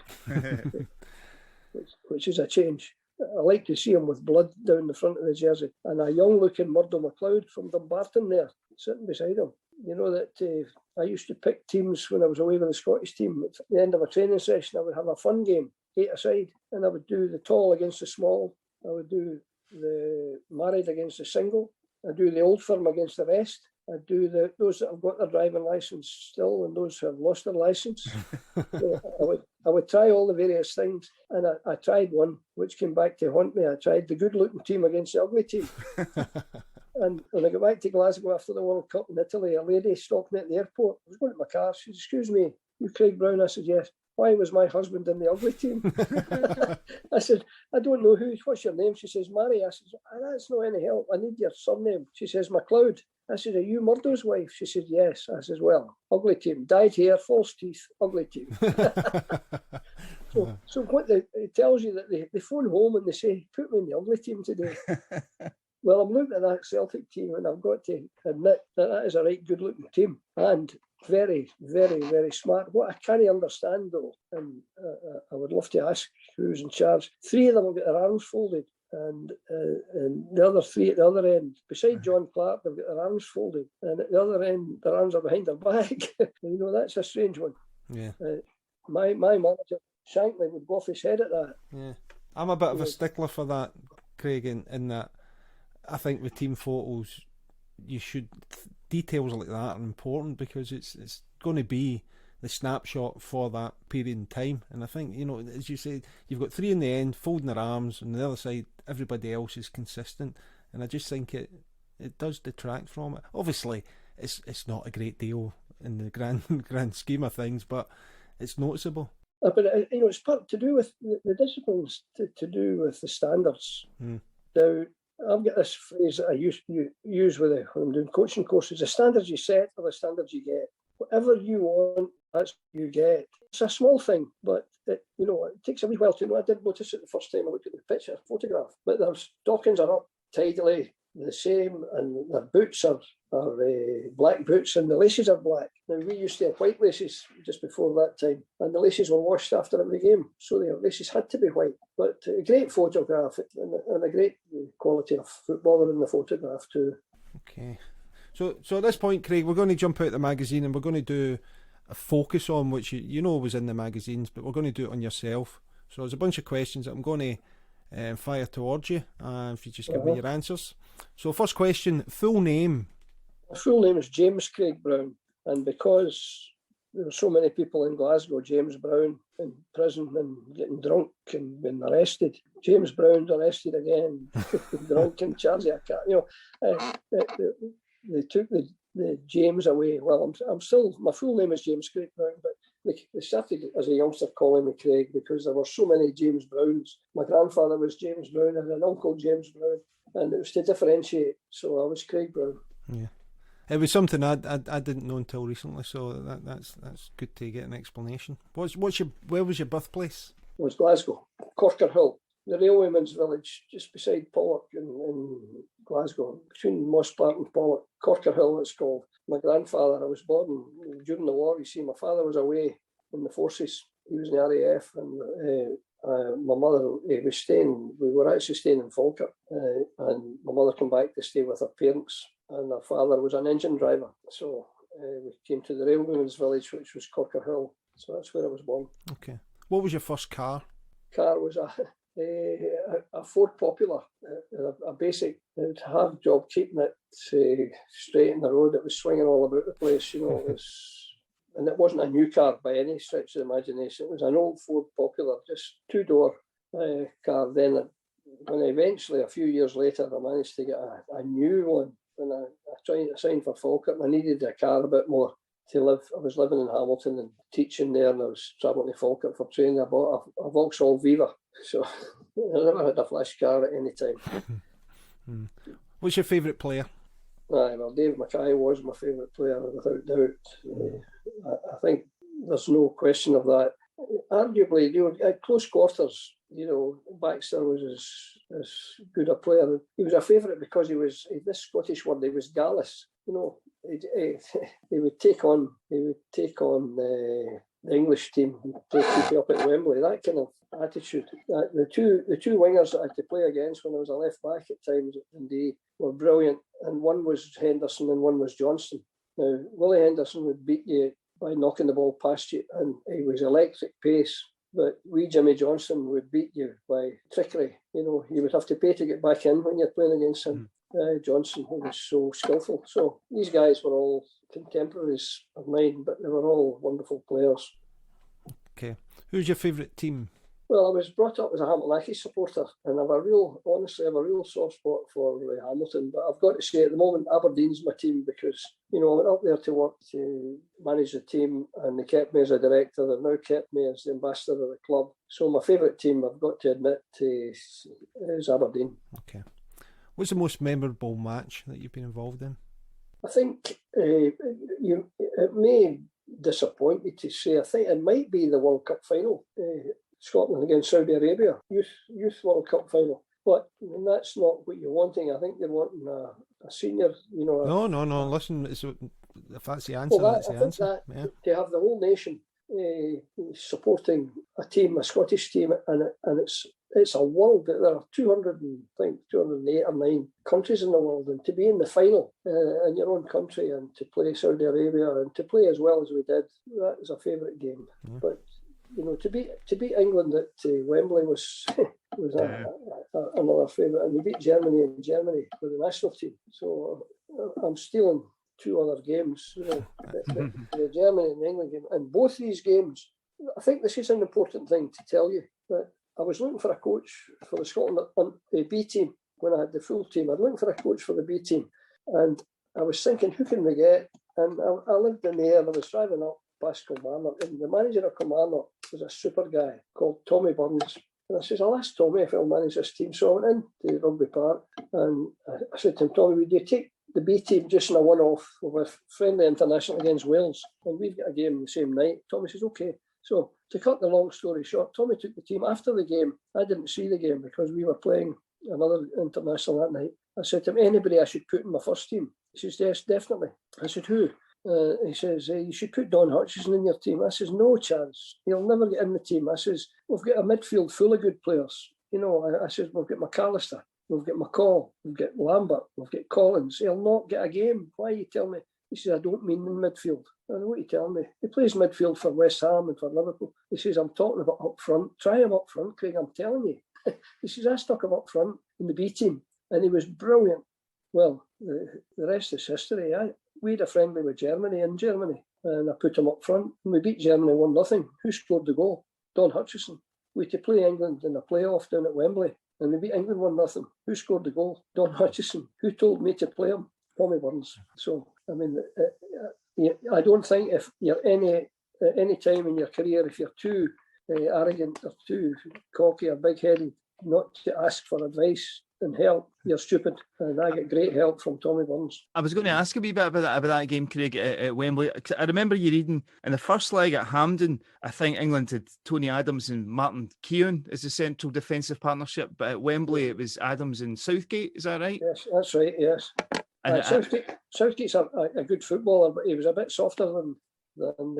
which is a change. I like to see him with blood down the front of the jersey. And a young-looking Murdo MacLeod from Dumbarton there, sitting beside him. You know that I used to pick teams when I was away with the Scottish team. At the end of a training session, I would have a fun game, 8-a-side, and I would do the tall against the small. I would do the married against the single. I'd do the old firm against the rest. I'd do those that have got their driving licence still and those who have lost their licence. So I would try all the various things, and I tried one which came back to haunt me. I tried the good-looking team against the ugly team. And when I got back to Glasgow after the World Cup in Italy, a lady stopped me at the airport. I was going to my car. She said, "Excuse me, you Craig Brown?" I said, "Yes." "Why was my husband in the ugly team?" I said, "I don't know what's your name?" She says, "Mary." I said, "That's not any help. I need your surname." She says, "MacLeod." I said, "Are you Murdo's wife?" She said, "Yes." I says, "Well, ugly team, dyed hair, false teeth, ugly team." So what it tells you that they phone home and they say, "Put me in the ugly team today." Well, I'm looking at that Celtic team, and I've got to admit that is a right good-looking team and very, very, very smart. What I can't understand, though, and I would love to ask who's in charge, 3 of them have got their arms folded, and the other 3 at the other end, beside John Clark, they've got their arms folded, and at the other end, their arms are behind their back. That's a strange one. Yeah. My manager, Shankly, would go off his head at that. Yeah. I'm a bit of a stickler for that, Craig, in that I think with team photos, details like that are important because it's going to be the snapshot for that period in time. And I think, as you say, you've got 3 in the end folding their arms, and on the other side, everybody else is consistent. And I just think it does detract from it. Obviously, it's not a great deal in the grand scheme of things, but it's noticeable. But it's part to do with the disciplines, to do with the standards. Now, I've got this phrase that I use when I'm doing coaching courses: the standards you set are the standards you get. Whatever you want, that's what you get. It's a small thing, but it takes a wee while to know. I didn't notice it the first time I looked at the photograph, but their stockings are up tidily the same, and their boots are black boots, and the laces are black. Now, we used to have white laces just before that time, and the laces were washed after every game, so the laces had to be white. But a great photograph, and a great quality of footballer in the photograph too. Okay. So at this point, Craig, we're going to jump out the magazine and we're going to do a focus on which was in the magazines, but we're going to do it on yourself. So there's a bunch of questions that I'm going to fire towards you, if you just give me your answers. So first question, full name. My full name is James Craig Brown, and because there were so many people in Glasgow, James Brown in prison and getting drunk and being arrested. James Brown's arrested again, drunk and charged a cat. They took the James away. Well, I'm still, my full name is James Craig Brown, but they started as a youngster calling me Craig because there were so many James Browns. My grandfather was James Brown and an uncle James Brown, and it was to differentiate. So I was Craig Brown. Yeah. It was something I didn't know until recently, so that's good to get an explanation. Where was your birthplace? It was Glasgow, Corker Hill, the railwayman's village, just beside Pollock in Glasgow, between Mosspark and Pollock. Corker Hill, it's called. My grandfather, I was born during the war. You see, my father was away in the forces. He was in the RAF, and my mother was staying. We were actually staying in Falkirk, and my mother came back to stay with her parents. And her father was an engine driver. So we came to the railwayman's village, which was Corker Hill. So that's where I was born. Okay. What was your first car? Car was a Ford Popular, a basic. It would have job keeping it straight in the road. It was swinging all about the place, and it wasn't a new car by any stretch of the imagination. It was an old Ford Popular, just 2-door car. Then when eventually, a few years later, I managed to get a new one. When I tried to sign for Falkirk, I needed a car a bit more to live. I was living in Hamilton and teaching there, and I was travelling to Falkirk for training. I bought a Vauxhall Viva, so I never had a flash car at any time. What's your favourite player? Well, Dave Mackay was my favourite player, without doubt. I think there's no question of that. Arguably, at close quarters, Baxter was as good a player. He was a favourite because he was, this Scottish word, he was gallus. He would take on the English team and play keep up at Wembley. That kind of attitude. The two wingers that I had to play against when I was a left back at times at Dundee were brilliant, and one was Henderson and one was Johnston. Now, Willie Henderson would beat you by knocking the ball past you, and he was electric pace. But Jimmy Johnston would beat you by trickery. You would have to pay to get back in when you're playing against him. Johnson, who was so skillful. So these guys were all contemporaries of mine, but they were all wonderful players. Okay. Who's your favourite team? Well, I was brought up as a Hamilton supporter, and I have a real soft spot for Hamilton. But I've got to say, at the moment, Aberdeen's my team because, I went up there to work to manage the team, and they kept me as a director. They've now kept me as the ambassador of the club. So my favourite team, I've got to admit, is Aberdeen. Okay. What's the most memorable match that you've been involved in? I think it may disappoint you to say, I think it might be the World Cup final. Scotland against Saudi Arabia, youth World Cup final. But that's not what you're wanting. I think you're wanting a senior, No. Listen, if that's the answer, that's the answer. To have the whole nation supporting a team, a Scottish team, and it's a world that there are 208 or 9 countries in the world, and to be in the final in your own country and to play Saudi Arabia and to play as well as we did, that is a favourite game. Yeah. But to beat England at Wembley was another favourite, and we beat Germany in Germany with the national team. So I'm stealing 2 other games, the Germany and the England game, and both these games. I think this is an important thing to tell you, that I was looking for a coach for the Scotland on the B team when I had the full team. I was looking for a coach for the B team, and I was thinking, who can we get? And I lived in the air, and I was driving up past Kilmarnock, and the manager of Kilmarnock was a super guy called Tommy Burns. And I says, I'll ask Tommy if he'll manage this team. So I went into Rugby Park, and I said to him, Tommy, would you take the B team just in a one-off with friendly international against Wales? And we've got a game the same night. Tommy says, okay. So to cut the long story short, Tommy took the team after the game. I didn't see the game because we were playing another international that night. I said to him, anybody I should put in my first team? He says, yes, definitely. I said, who? He says, you should put Don Hutchison in your team. I says, no chance. He'll never get in the team. I says, we've got a midfield full of good players. I says, we've got McAllister, we've got McCall, we've got Lambert, we've got Collins. He'll not get a game. Why you tell me? He says, I don't mean in midfield. I know what you tell me. He plays midfield for West Ham and for Liverpool. He says, I'm talking about up front. Try him up front, Craig, I'm telling you. He says, I stuck him up front in the B team, and he was brilliant. Well, the rest is history. We had a friendly with Germany in Germany, and I put him up front, and we beat Germany 1-0. Who scored the goal? Don Hutchison. We had to play England in a playoff down at Wembley, and we beat England 1-0. Who scored the goal? Don Hutchison. Who told me to play him? Tommy Burns. So, I mean, I don't think if you're any time in your career, if you're too arrogant or too cocky or big-headed, not to ask for advice and help, you're stupid. And I get great help from Tommy Burns. I was going to ask a wee bit about that game, Craig, at Wembley. I remember you reading in the first leg at Hampden, I think England had Tony Adams and Martin Keown as the central defensive partnership, but at Wembley it was Adams and Southgate, is that right? Yes, that's right, yes. Southgate's a good footballer, but he was a bit softer than Keown.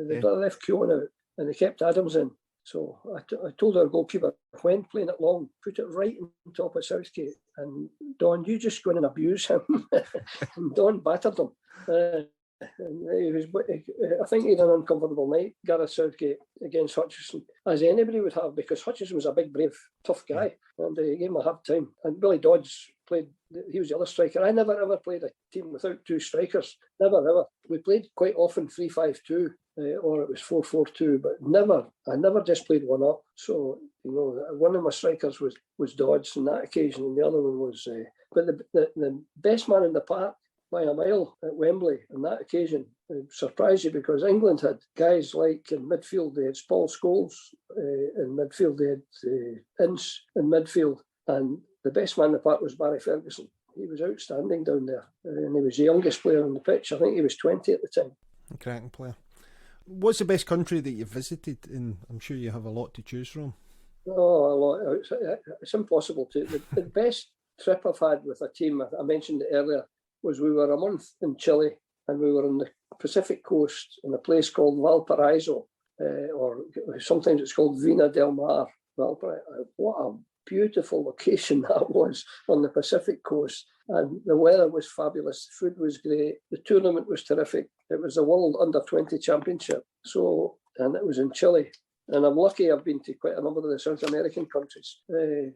They left Keown out and they kept Adams in. So I told our goalkeeper, when playing it long, put it right on top of Southgate. And Don, you just go in and abuse him. And Don battered him. And I think he had an uncomfortable night, Gareth Southgate, against Hutchison, as anybody would have, because Hutchison was a big, brave, tough guy, and he gave him a hard time. And Billy Dodds played, he was the other striker. I never ever played a team without 2 strikers, never ever. We played quite often 3-5-2, or it was 4-4-2, but I never just played one up. So, one of my strikers was Dodds on that occasion, and the other one was, but the best man in the park by a mile at Wembley on that occasion. It surprised you because England had guys like in midfield, they had Paul Scholes, in midfield they had Ince in midfield, and the best man in the park was Barry Ferguson. He was outstanding down there, and he was the youngest player on the pitch. I think he was 20 at the time. Cracking player. What's the best country that you've visited? And I'm sure you have a lot to choose from. Oh, a lot. It's impossible to. The best trip I've had with a team, I mentioned it earlier, was we were a month in Chile and we were on the Pacific coast in a place called Valparaiso, or sometimes it's called Vina del Mar. Valparaiso. What a beautiful location that was on the Pacific coast. And the weather was fabulous. The food was great. The tournament was terrific. It was the World Under-20 Championship. And it was in Chile. And I'm lucky I've been to quite a number of the South American countries, and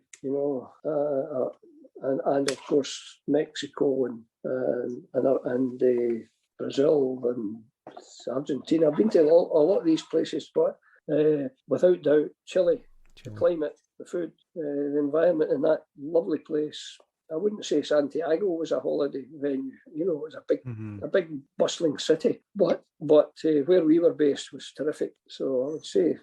of course Mexico and Brazil and Argentina. I've been to a lot of these places, but without doubt, Chile, the climate, the food, the environment in that lovely place. I wouldn't say Santiago was a holiday venue. It was a big bustling city, but where we were based was terrific. So I would say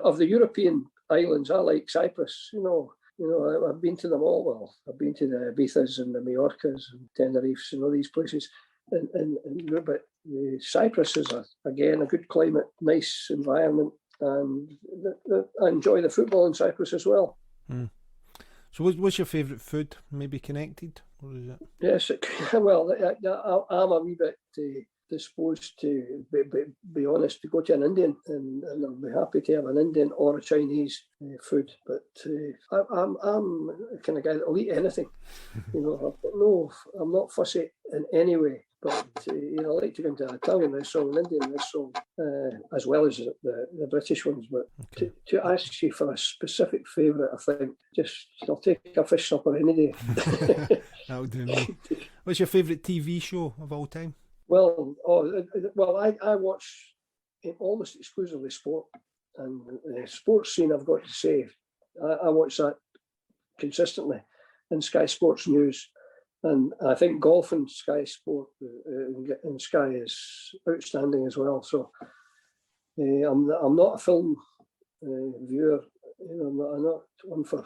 of the European islands, I like Cyprus. I've been to them all. Well, I've been to the Ibizas and the Majorcas and Tenerifes and all these places. But Cyprus is again a good climate, nice environment, and I enjoy the football in Cyprus as well. Mm. So what's your favourite food? Maybe connected? Or is it? Yes, well, I'm a wee bit disposed to be honest, to go to an Indian, and I'll be happy to have an Indian or a Chinese food. But I'm the kind of guy that'll eat anything. I'm not fussy in any way. But I like to go into an Italian restaurant, an Indian restaurant, as well as the British ones. But okay. to ask you for a specific favourite, I think I'll take a fish supper any day. That'll do me. What's your favourite TV show of all time? Well, I watch almost exclusively sport, and the sports scene, I've got to say, I watch that consistently in Sky Sports News. And I think golf and Sky Sport and Sky is outstanding as well. So I'm not a film viewer. I'm not one for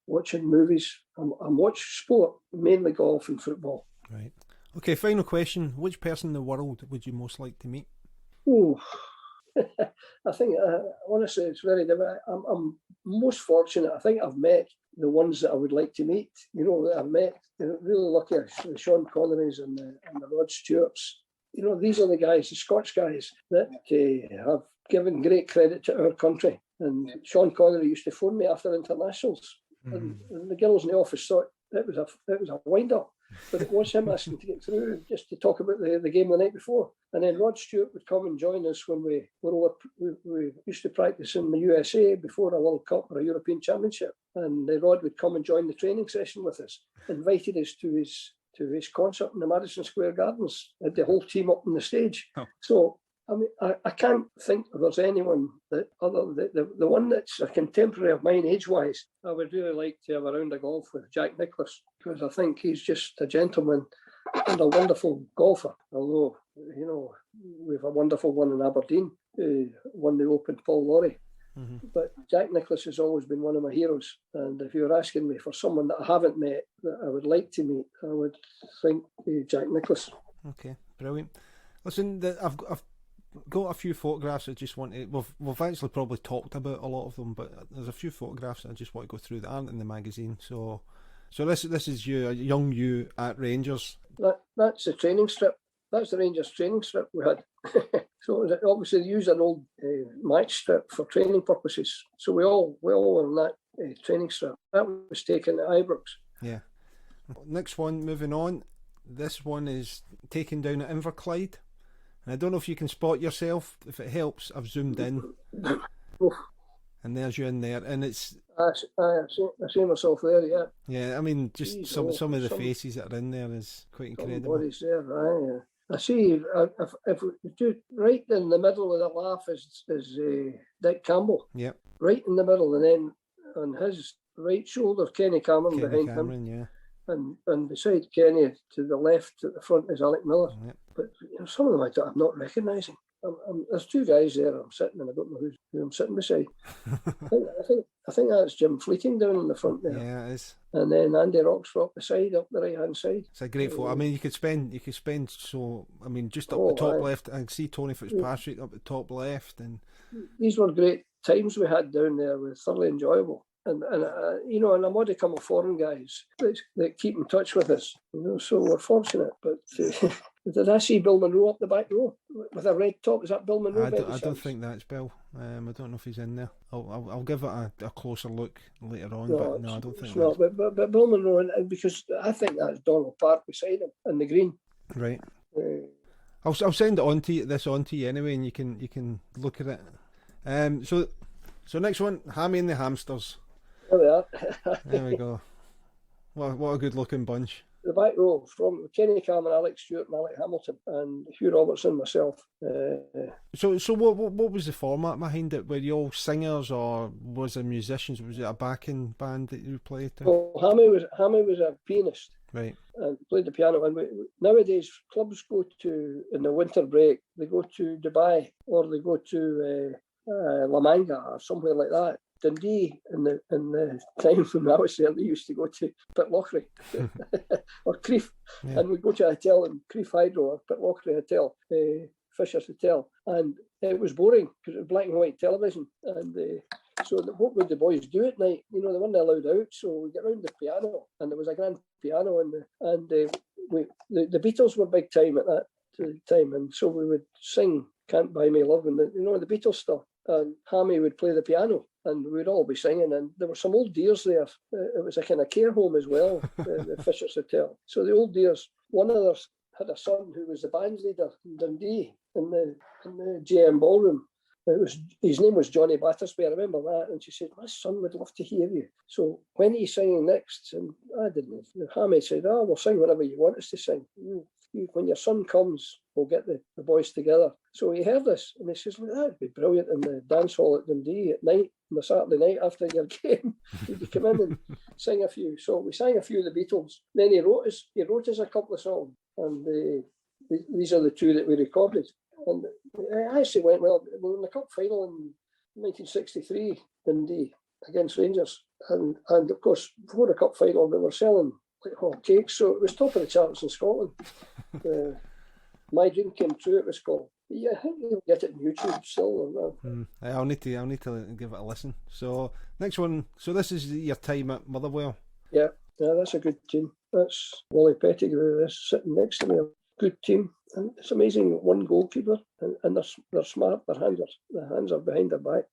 watching movies. I'm watching sport, mainly golf and football. Right. Okay. Final question: which person in the world would you most like to meet? Oh, I think honestly, it's very different. I'm most fortunate. I think I've met the ones that I would like to meet. That I've met. Really lucky, the Sean Connerys and the Rod Stewarts. These are the guys, the Scots guys, that have given great credit to our country. And Sean Connery used to phone me after internationals, and the girls in the office thought it was a wind up. But it was him asking to get through, just to talk about the game the night before. And then Rod Stewart would come and join us when we used to practice in the USA before a World Cup or a European Championship. And Rod would come and join the training session with us, invited us to his concert in the Madison Square Gardens, had the whole team up on the stage. Oh. So, I mean, I can't think there's anyone that other the one that's a contemporary of mine age-wise. I would really like to have a round of golf with Jack Nicklaus, because I think he's just a gentleman and a wonderful golfer. Although, we have a wonderful one in Aberdeen who won the Open, Paul Lawrie. Mm-hmm. But Jack Nicklaus has always been one of my heroes. And if you're asking me for someone that I haven't met that I would like to meet, I would think Jack Nicklaus. Okay, brilliant. Listen, I've got a few photographs I just want to... We've actually probably talked about a lot of them, but there's a few photographs I just want to go through that aren't in the magazine. So this is you, a young you at Rangers. That's the training strip. That's the Rangers training strip we had. So obviously they used an old match strip for training purposes. So we all were on that training strip. That was taken at Ibrox. Yeah. Next one, moving on. This one is taken down at Inverclyde. And I don't know if you can spot yourself. If it helps, I've zoomed in. And there's you in there. And it's... I see myself there, yeah. Yeah, I mean, just some of the faces that are in there is quite incredible. Somebody's there, right? I see, if we do, right in the middle of the laugh is Dick Campbell. Yep. Right in the middle, and then on his right shoulder, Kenny Cameron behind him. Yeah. And beside Kenny, to the left at the front, is Alec Miller. Yep. But some of them I'm not recognising. there's two guys there. I'm sitting, and I don't know who I'm sitting beside. I think that's Jim Fleeting down in the front there. Yeah, it is. And then Andy Roxrock beside, up the right hand side. It's a great photo. I mean, you could spend so. I mean, just up the top left, I can see Tony Fitzpatrick up the top left, and these were great times we had down there. Were thoroughly enjoyable. And you know, and I'm what they come of foreign guys that keep in touch with us. You know, so we're fortunate. But did I see Bill Monroe up the back row with a red top? Is that Bill Monroe? I don't think that's Bill. I don't know if he's in there. I'll give it a closer look later on. But no, I don't think it's not. But Bill Monroe, and because I think that's Donald Park beside him in the green. Right. I'll send it on to you anyway, and you can look at it. So next one, Hammy and the Hamsters. There we are. There we go. What a good looking bunch. The back row from Kenny Cameron, Alex Stewart, and Alec Hamilton, and Hugh Robertson, myself. So what was the format behind it? Were you all singers, or was it musicians? Was it a backing band that you played to? Well, Hammy was a pianist, right, and played the piano. And nowadays clubs go to, in the winter break, they go to Dubai, or they go to La Manga or somewhere like that. Dundee, in the time when I was there, they used to go to Pitlochry or Crieff, and we'd go to a hotel in Crieff Hydro or Pitlochry Hotel, Fisher's Hotel, and it was boring because it was black and white television. And so what would the boys do at night? You know, they weren't allowed out, so we get round the piano, and there was a grand piano, and the Beatles were big time at that time, and so we would sing "Can't Buy Me Love" and the Beatles stuff, and Hammy would play the piano. And we'd all be singing, and there were some old dears there. It was a kind of care home as well, the Fisher's Hotel. So the old dears, one of us had a son who was the band leader in Dundee in the JM Ballroom. His name was Johnny Battersby, I remember that. And she said, "My son would love to hear you. So when are you singing next?" And I didn't know. Hammy said, "We'll sing whenever you want us to sing. When your son comes, we'll get the boys together." So he heard this, and he says, "Well, that'd be brilliant in the dance hall at Dundee at night, on a Saturday night after your game. You'd come in and sing a few." So we sang a few of the Beatles. Then he wrote us a couple of songs, and these are the two that we recorded. And I actually went well. We were in the cup final in 1963, Dundee, against Rangers, and of course before the cup final we were selling like hot cakes, so it was top of the charts in Scotland. My Dream Came True, it was called. Yeah, I think you'll get it on YouTube still. I'll need to give it a listen. So next one. So this is your time at Motherwell. Yeah, that's a good team. That's Wally Pettigrew that's sitting next to me. Good team, and it's amazing. One goalkeeper, and they're smart. Their hands are behind their back.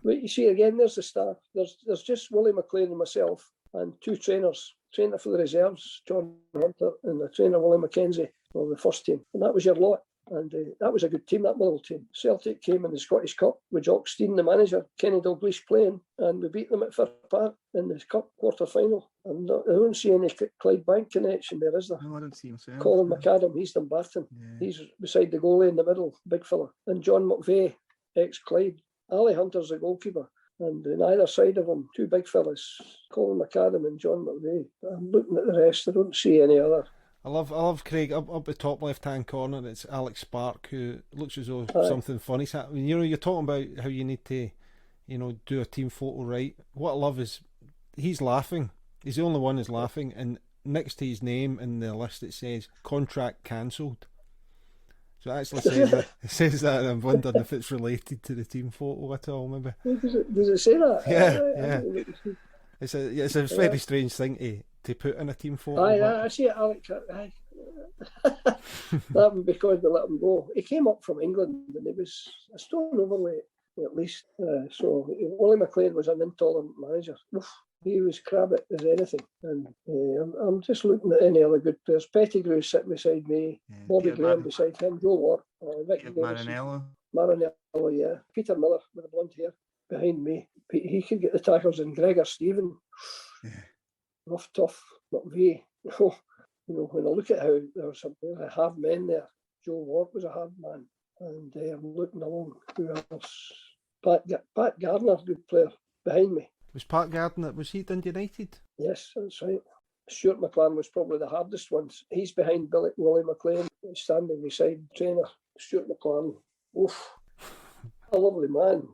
But you see, again, there's the staff. There's just Willie McLean and myself, and two trainers. Trainer for the reserves, John Hunter, and the trainer Willie McKenzie for the first team. And that was your lot. And that was a good team, that Motherwell team. Celtic came in the Scottish Cup with Jock Stein, the manager, Kenny Dalglish playing, and we beat them at Fir Park in the Cup quarter-final. And I don't see any Clyde Bank connection there, is there? No, I don't see him. Colin McAdam, he's Dumbarton. Yeah. He's beside the goalie in the middle, big fella. And John McVeigh, ex-Clyde. Ali Hunter's the goalkeeper. And on either side of him, two big fellas, Colin McAdam and John McVeigh. I'm looking at the rest, I don't see any other. I love Craig, up the top left-hand corner, it's Alex Spark, who looks as though something funny's happening. You know, you're talking about how you need to, do a team photo right. What I love is he's laughing. He's the only one who's laughing, and next to his name in the list it says, contract cancelled. So it actually says that, and I'm wondering if it's related to the team photo at all, maybe. Does it say that? Yeah. It's a very strange thing to put in a team photo. I see it, Alex. That was because they let him go. He came up from England and he was a stone overweight, at least. So Willie McLean was an intolerant manager. Oof, he was crabby as anything. And I'm just looking at any other good players. Pettigrew sitting beside me, Bobby Graham beside him, Joe Ward, Maranello, yeah. Peter Miller with the blonde hair behind me. He could get the tackles, and Gregor Stephen. Yeah. Rough, tough, McVeigh. When I look at how there were some hard men there, Joe Ward was a hard man. And I'm looking along, who else? Pat Gardner, good player, behind me. Was Pat Gardner, was he Dundee United? Yes, that's right. Stuart McLaren was probably the hardest one. He's behind Willie McLean, standing beside trainer Stuart McLaren. Oof, a lovely man.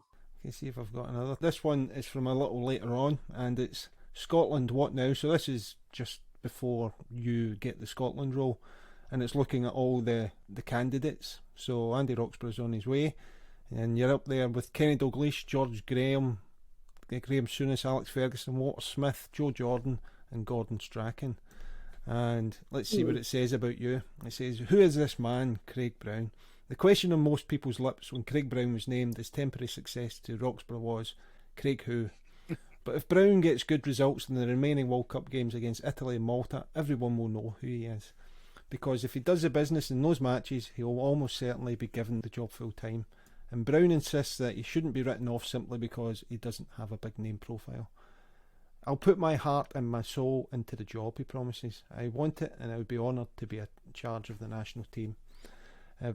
Let's see if I've got another. This one is from a little later on, and it's Scotland, what now? So this is just before you get the Scotland role, and it's looking at all the candidates. So Andy Roxburgh's on his way, and you're up there with Kenny Dalglish, George Graham, Graham Souness, Alex Ferguson, Walter Smith, Joe Jordan and Gordon Strachan. And let's see what it says about you. It says, who is this man, Craig Brown? The question on most people's lips when Craig Brown was named as temporary success to Roxburgh was, Craig who? But if Brown gets good results in the remaining World Cup games against Italy and Malta, everyone will know who he is. Because if he does the business in those matches, he will almost certainly be given the job full time. And Brown insists that he shouldn't be written off simply because he doesn't have a big name profile. I'll put my heart and my soul into the job, he promises. I want it, and I would be honoured to be in charge of the national team.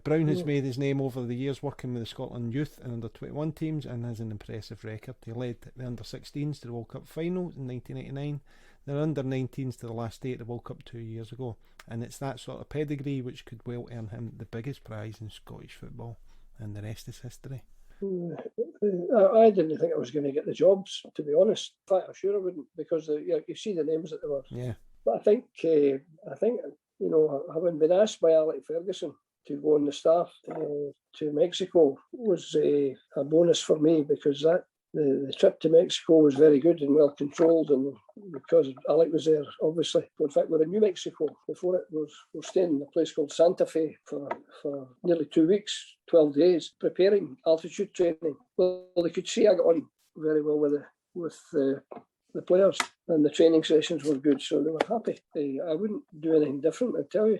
Brown has made his name over the years working with the Scotland youth and under-21 teams and has an impressive record. He led the under-16s to the World Cup final in 1989, the under-19s to the last day at the World Cup 2 years ago, and it's that sort of pedigree which could well earn him the biggest prize in Scottish football, and the rest is history. I didn't think I was going to get the jobs, to be honest. In fact, I'm sure I wouldn't, because you see the names that there were. Yeah. But I think having been asked by Alex Ferguson to go on the staff to Mexico was a bonus for me, because the trip to Mexico was very good and well controlled, and because Alec was there, obviously. In fact, we're in New Mexico. Before it, we're staying in a place called Santa Fe for nearly 2 weeks, 12 days, preparing altitude training. Well, they could see I got on very well with the players, and the training sessions were good, so they were happy. I wouldn't do anything different, I tell you.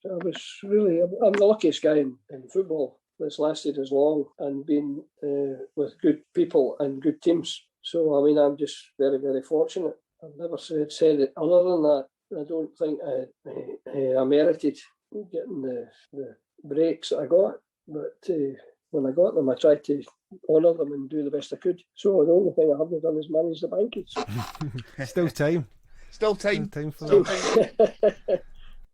I'm the luckiest guy in football that's lasted as long and been with good people and good teams. So, I mean, I'm just very, very fortunate. I've never said it. Other than that, I don't think I merited getting the breaks that I got. But when I got them, I tried to honour them and do the best I could. So the only thing I haven't done is manage the bankage. Still time. Still time for that.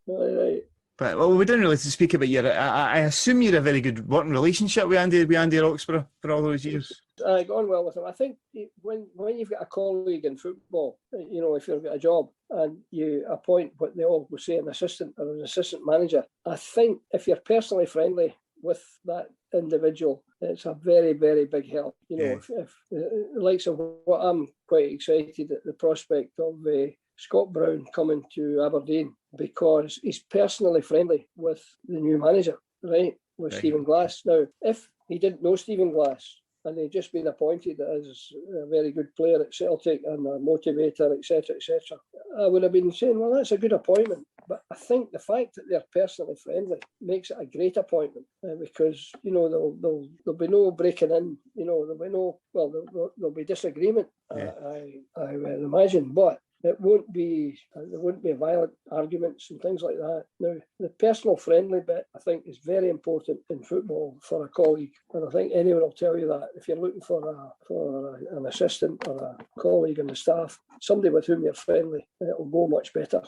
Right. But well, we didn't really speak about your. I assume you're a very good working relationship with Andy Roxburgh for all those years. I got on well with him. I think when you've got a colleague in football, if you've got a job and you appoint what they all would say an assistant or an assistant manager, I think if you're personally friendly with that individual, it's a very, very big help. If the likes of what I'm quite excited at the prospect of Scott Brown coming to Aberdeen, because he's personally friendly with the new manager, right? With Stephen Glass. Now, if he didn't know Stephen Glass and he'd just been appointed as a very good player at Celtic and a motivator, etc., I would have been saying, well, that's a good appointment. But I think the fact that they're personally friendly makes it a great appointment, because there'll be no breaking in. There'll be disagreement. Yeah. I would imagine, but there won't be violent arguments and things like that. Now, the personal friendly bit, I think, is very important in football for a colleague, and I think anyone will tell you that. If you're looking for an assistant or a colleague in the staff, somebody with whom you're friendly, it'll go much better.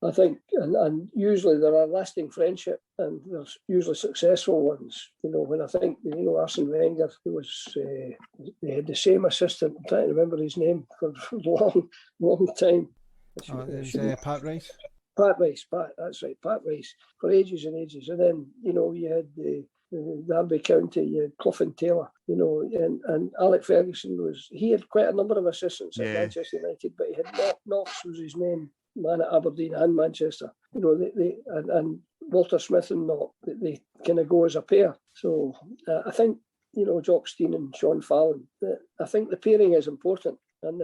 I think, and usually there are lasting friendship, and there's usually successful ones. When I think, Arsene Wenger, who was, they had the same assistant, I'm trying to remember his name for a long time. Pat Rice? Pat Rice, that's right, Pat Rice, for ages and ages. And then, you had the Derby County, you had Clough and Taylor, and Alex Ferguson he had quite a number of assistants at Manchester United, but he had Knox was his main man at Aberdeen and Manchester, and Walter Smith and Knox, they kind of go as a pair. So I think, Jock Stein and Sean Fallon, I think the pairing is important, and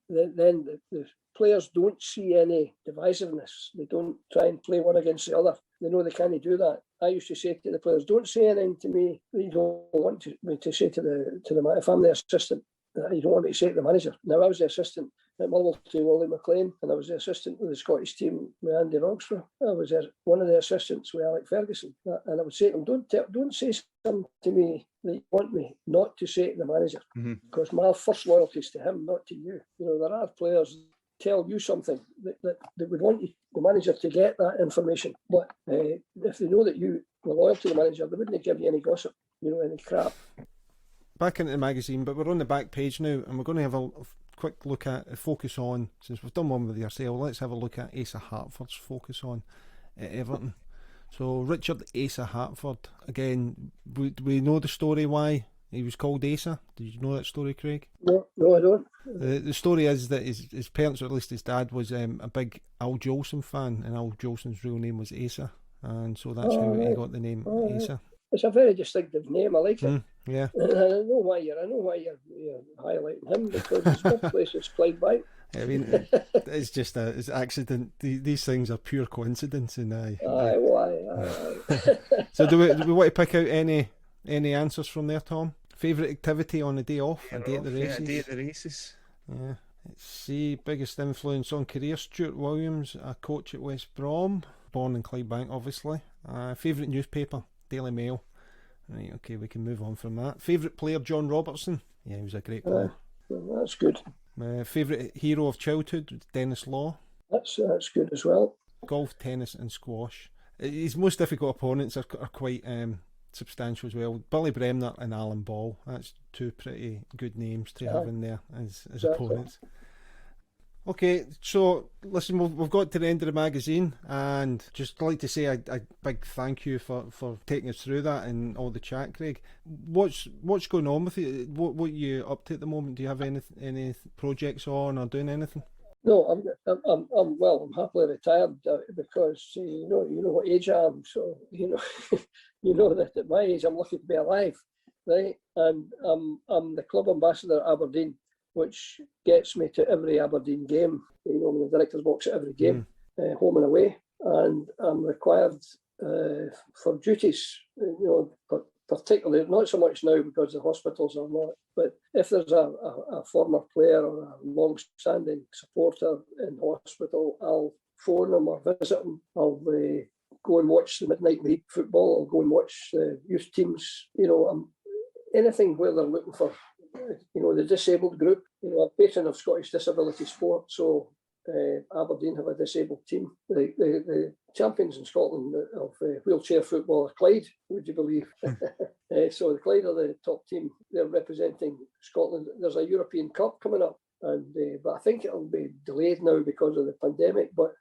then the players don't see any divisiveness. They don't try and play one against the other. They know they can't do that. I used to say to the players, don't say anything to me that you don't want me to say to the man. If I'm the assistant, you don't want me to say to the manager. Now, I was the assistant at Motherwell to Wally McLean, and I was the assistant with the Scottish team with Andy Roxburgh. I was one of the assistants with Alex Ferguson, and I would say to them, don't say something to me that you want me not to say to the manager, because my first loyalty is to him, not to you. There are players tell you something that would want you, the manager, to get that information. But if they know that you were loyal to the manager, they wouldn't give you any gossip, any crap. Back into the magazine, but we're on the back page now, and we're going to have a quick look at focus on, since we've done one with yourself, let's have a look at Asa Hartford's focus on at Everton. So Richard Asa Hartford, again, we know the story why he was called Asa. Did you know that story, Craig? No, I don't. The story is that his parents, or at least his dad, was a big Al Jolson fan, and Al Jolson's real name was Asa, and so that's how he got the name Asa. It's a very distinctive name. I like it. Yeah. And I know why you're highlighting him, because his birthplace is Clyde Bank. I mean, it's just it's accident. These things are pure coincidence, and aye. So do we want to pick out any answers from there, Tom? Favourite activity on a day off? A day at the races? Yeah, a day at the races. Yeah. Let's see. Biggest influence on career? Stuart Williams, a coach at West Brom, born in Clydebank, obviously. Favourite newspaper? Daily Mail. Right, okay, we can move on from that. Favourite player? John Robertson. Yeah, he was a great player. That's good. Favourite hero of childhood? Dennis Law. That's good as well. Golf, tennis and squash. His most difficult opponents are quite substantial as well. Billy Bremner and Alan Ball. That's two pretty good names to have in there as opponents. Okay, so listen, we've got to the end of the magazine, and just like to say a big thank you for taking us through that and all the chat, Craig. What's going on with you? What are you up to at the moment? Do you have any projects on or doing anything? No, I'm happily retired because you know what age I am. So you know that at my age I'm lucky to be alive, right? And I'm the club ambassador at Aberdeen, which gets me to every Aberdeen game. I'm in the director's box at every game, home and away, and I'm required for duties. Particularly not so much now because the hospitals are not. But if there's a former player or a long-standing supporter in hospital, I'll phone them or visit them. I'll go and watch the Midnight League football. I'll go and watch the youth teams. Anything where they're looking for, the disabled group. I'm a patron of Scottish Disability Sport, so Aberdeen have a disabled team. The champions in Scotland of wheelchair football are Clyde, would you believe? So the Clyde are the top team. They're representing Scotland. There's a European Cup coming up, but I think it'll be delayed now because of the pandemic. But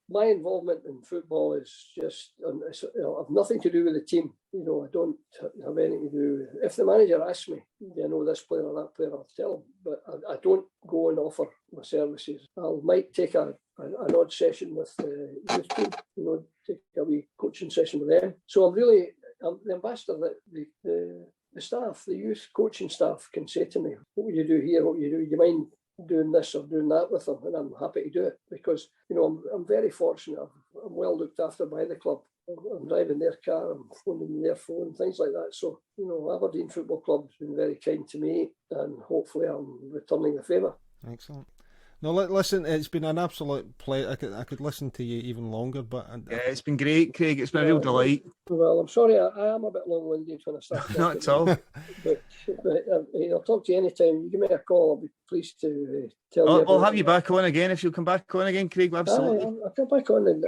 my involvement in football is just I've nothing to do with the team. I don't have anything to do. If the manager asks me, do I know this player or that player, I'll tell him. But I don't go and offer my services. I might take an odd session with the youth team, take a wee coaching session with them. So I'm the ambassador that the staff, the youth coaching staff can say to me, what would you do here? What would you do? You mind doing this or doing that with them? And I'm happy to do it because, I'm very fortunate. I'm well looked after by the club. I'm driving their car, I'm phoning their phone, things like that. So, Aberdeen Football Club has been very kind to me, and hopefully I'm returning the favour. Excellent. No, listen, it's been an absolute pleasure. I could listen to you even longer, but yeah, it's been great, Craig. It's been a real delight. Well, I'm sorry, I am a bit long-winded when I start. Not at all. But I'll talk to you anytime. You give me a call, I'll be pleased to tell you. We'll have you back on again if you'll come back on again, Craig. Absolutely. I'll come back on,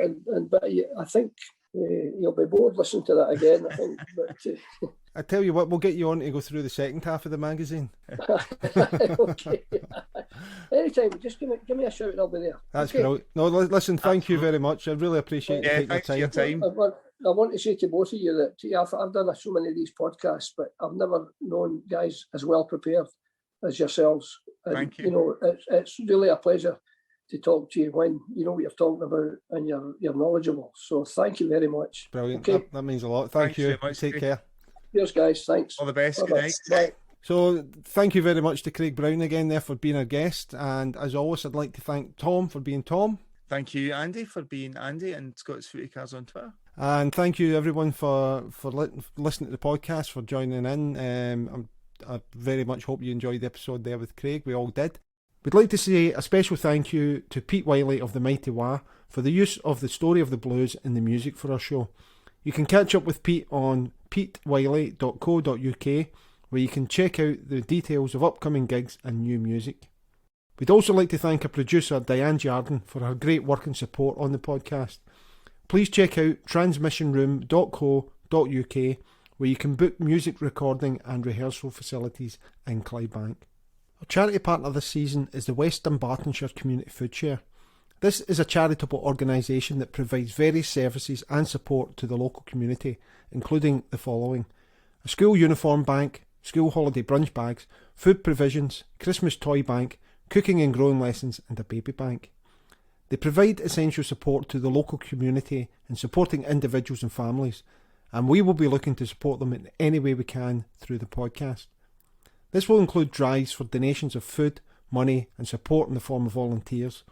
but I think you'll be bored listening to that again. I think, but. I tell you what, we'll get you on to go through the second half of the magazine. Okay. Anytime, just give me a shout and I'll be there. That's great. No, listen, thank you very much. I really appreciate you taking your time. I want to say to both of you that I've done so many of these podcasts, but I've never known guys as well prepared as yourselves. And, thank you. It's really a pleasure to talk to you when you know what you're talking about and you're knowledgeable. So thank you very much. Brilliant. Okay. That means a lot. Thanks you. Much, Take care. Cheers, guys. Thanks. All the best. Bye-bye. Good night. Bye. So thank you very much to Craig Brown again there for being our guest, and as always I'd like to thank Tom for being Tom. Thank you, Andy, for being Andy and Scott's Footy Cars on Twitter. And thank you everyone for listening to the podcast, for joining in. I very much hope you enjoyed the episode there with Craig. We all did. We'd like to say a special thank you to Pete Wiley of the Mighty Wah for the use of the story of the blues in the music for our show. You can catch up with Pete on petewiley.co.uk, where you can check out the details of upcoming gigs and new music. We'd also like to thank our producer Diane Jardin for her great work and support on the podcast. Please check out transmissionroom.co.uk where you can book music recording and rehearsal facilities in Clydebank. Our charity partner this season is the West Dunbartonshire Community Food Share. This is a charitable organisation that provides various services and support to the local community, including the following: a school uniform bank, school holiday brunch bags, food provisions, Christmas toy bank, cooking and growing lessons and a baby bank. They provide essential support to the local community in supporting individuals and families, and we will be looking to support them in any way we can through the podcast. This will include drives for donations of food, money and support in the form of volunteers.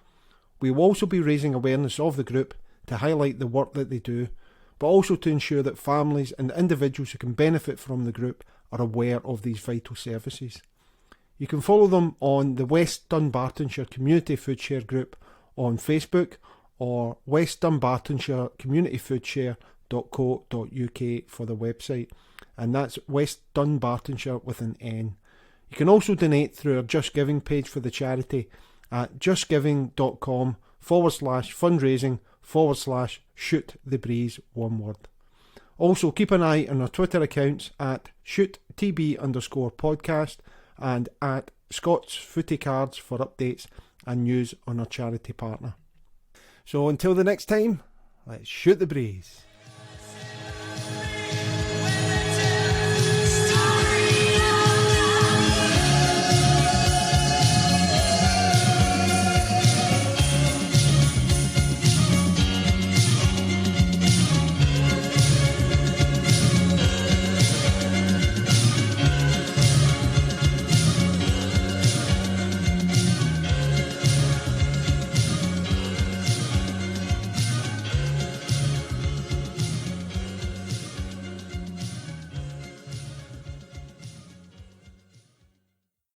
We will also be raising awareness of the group to highlight the work that they do, but also to ensure that families and individuals who can benefit from the group are aware of these vital services. You can follow them on the West Dunbartonshire Community Food Share group on Facebook or West Dunbartonshire Community Food Share.co.uk for the website, and that's West Dunbartonshire with an N. You can also donate through our Just Giving page for the charity at justgiving.com/fundraising/shoot the breeze, one word. Also keep an eye on our Twitter accounts at shoottb_podcast and at Scott's Footy Cards for updates and news on our charity partner. So until the next time, let's shoot the breeze.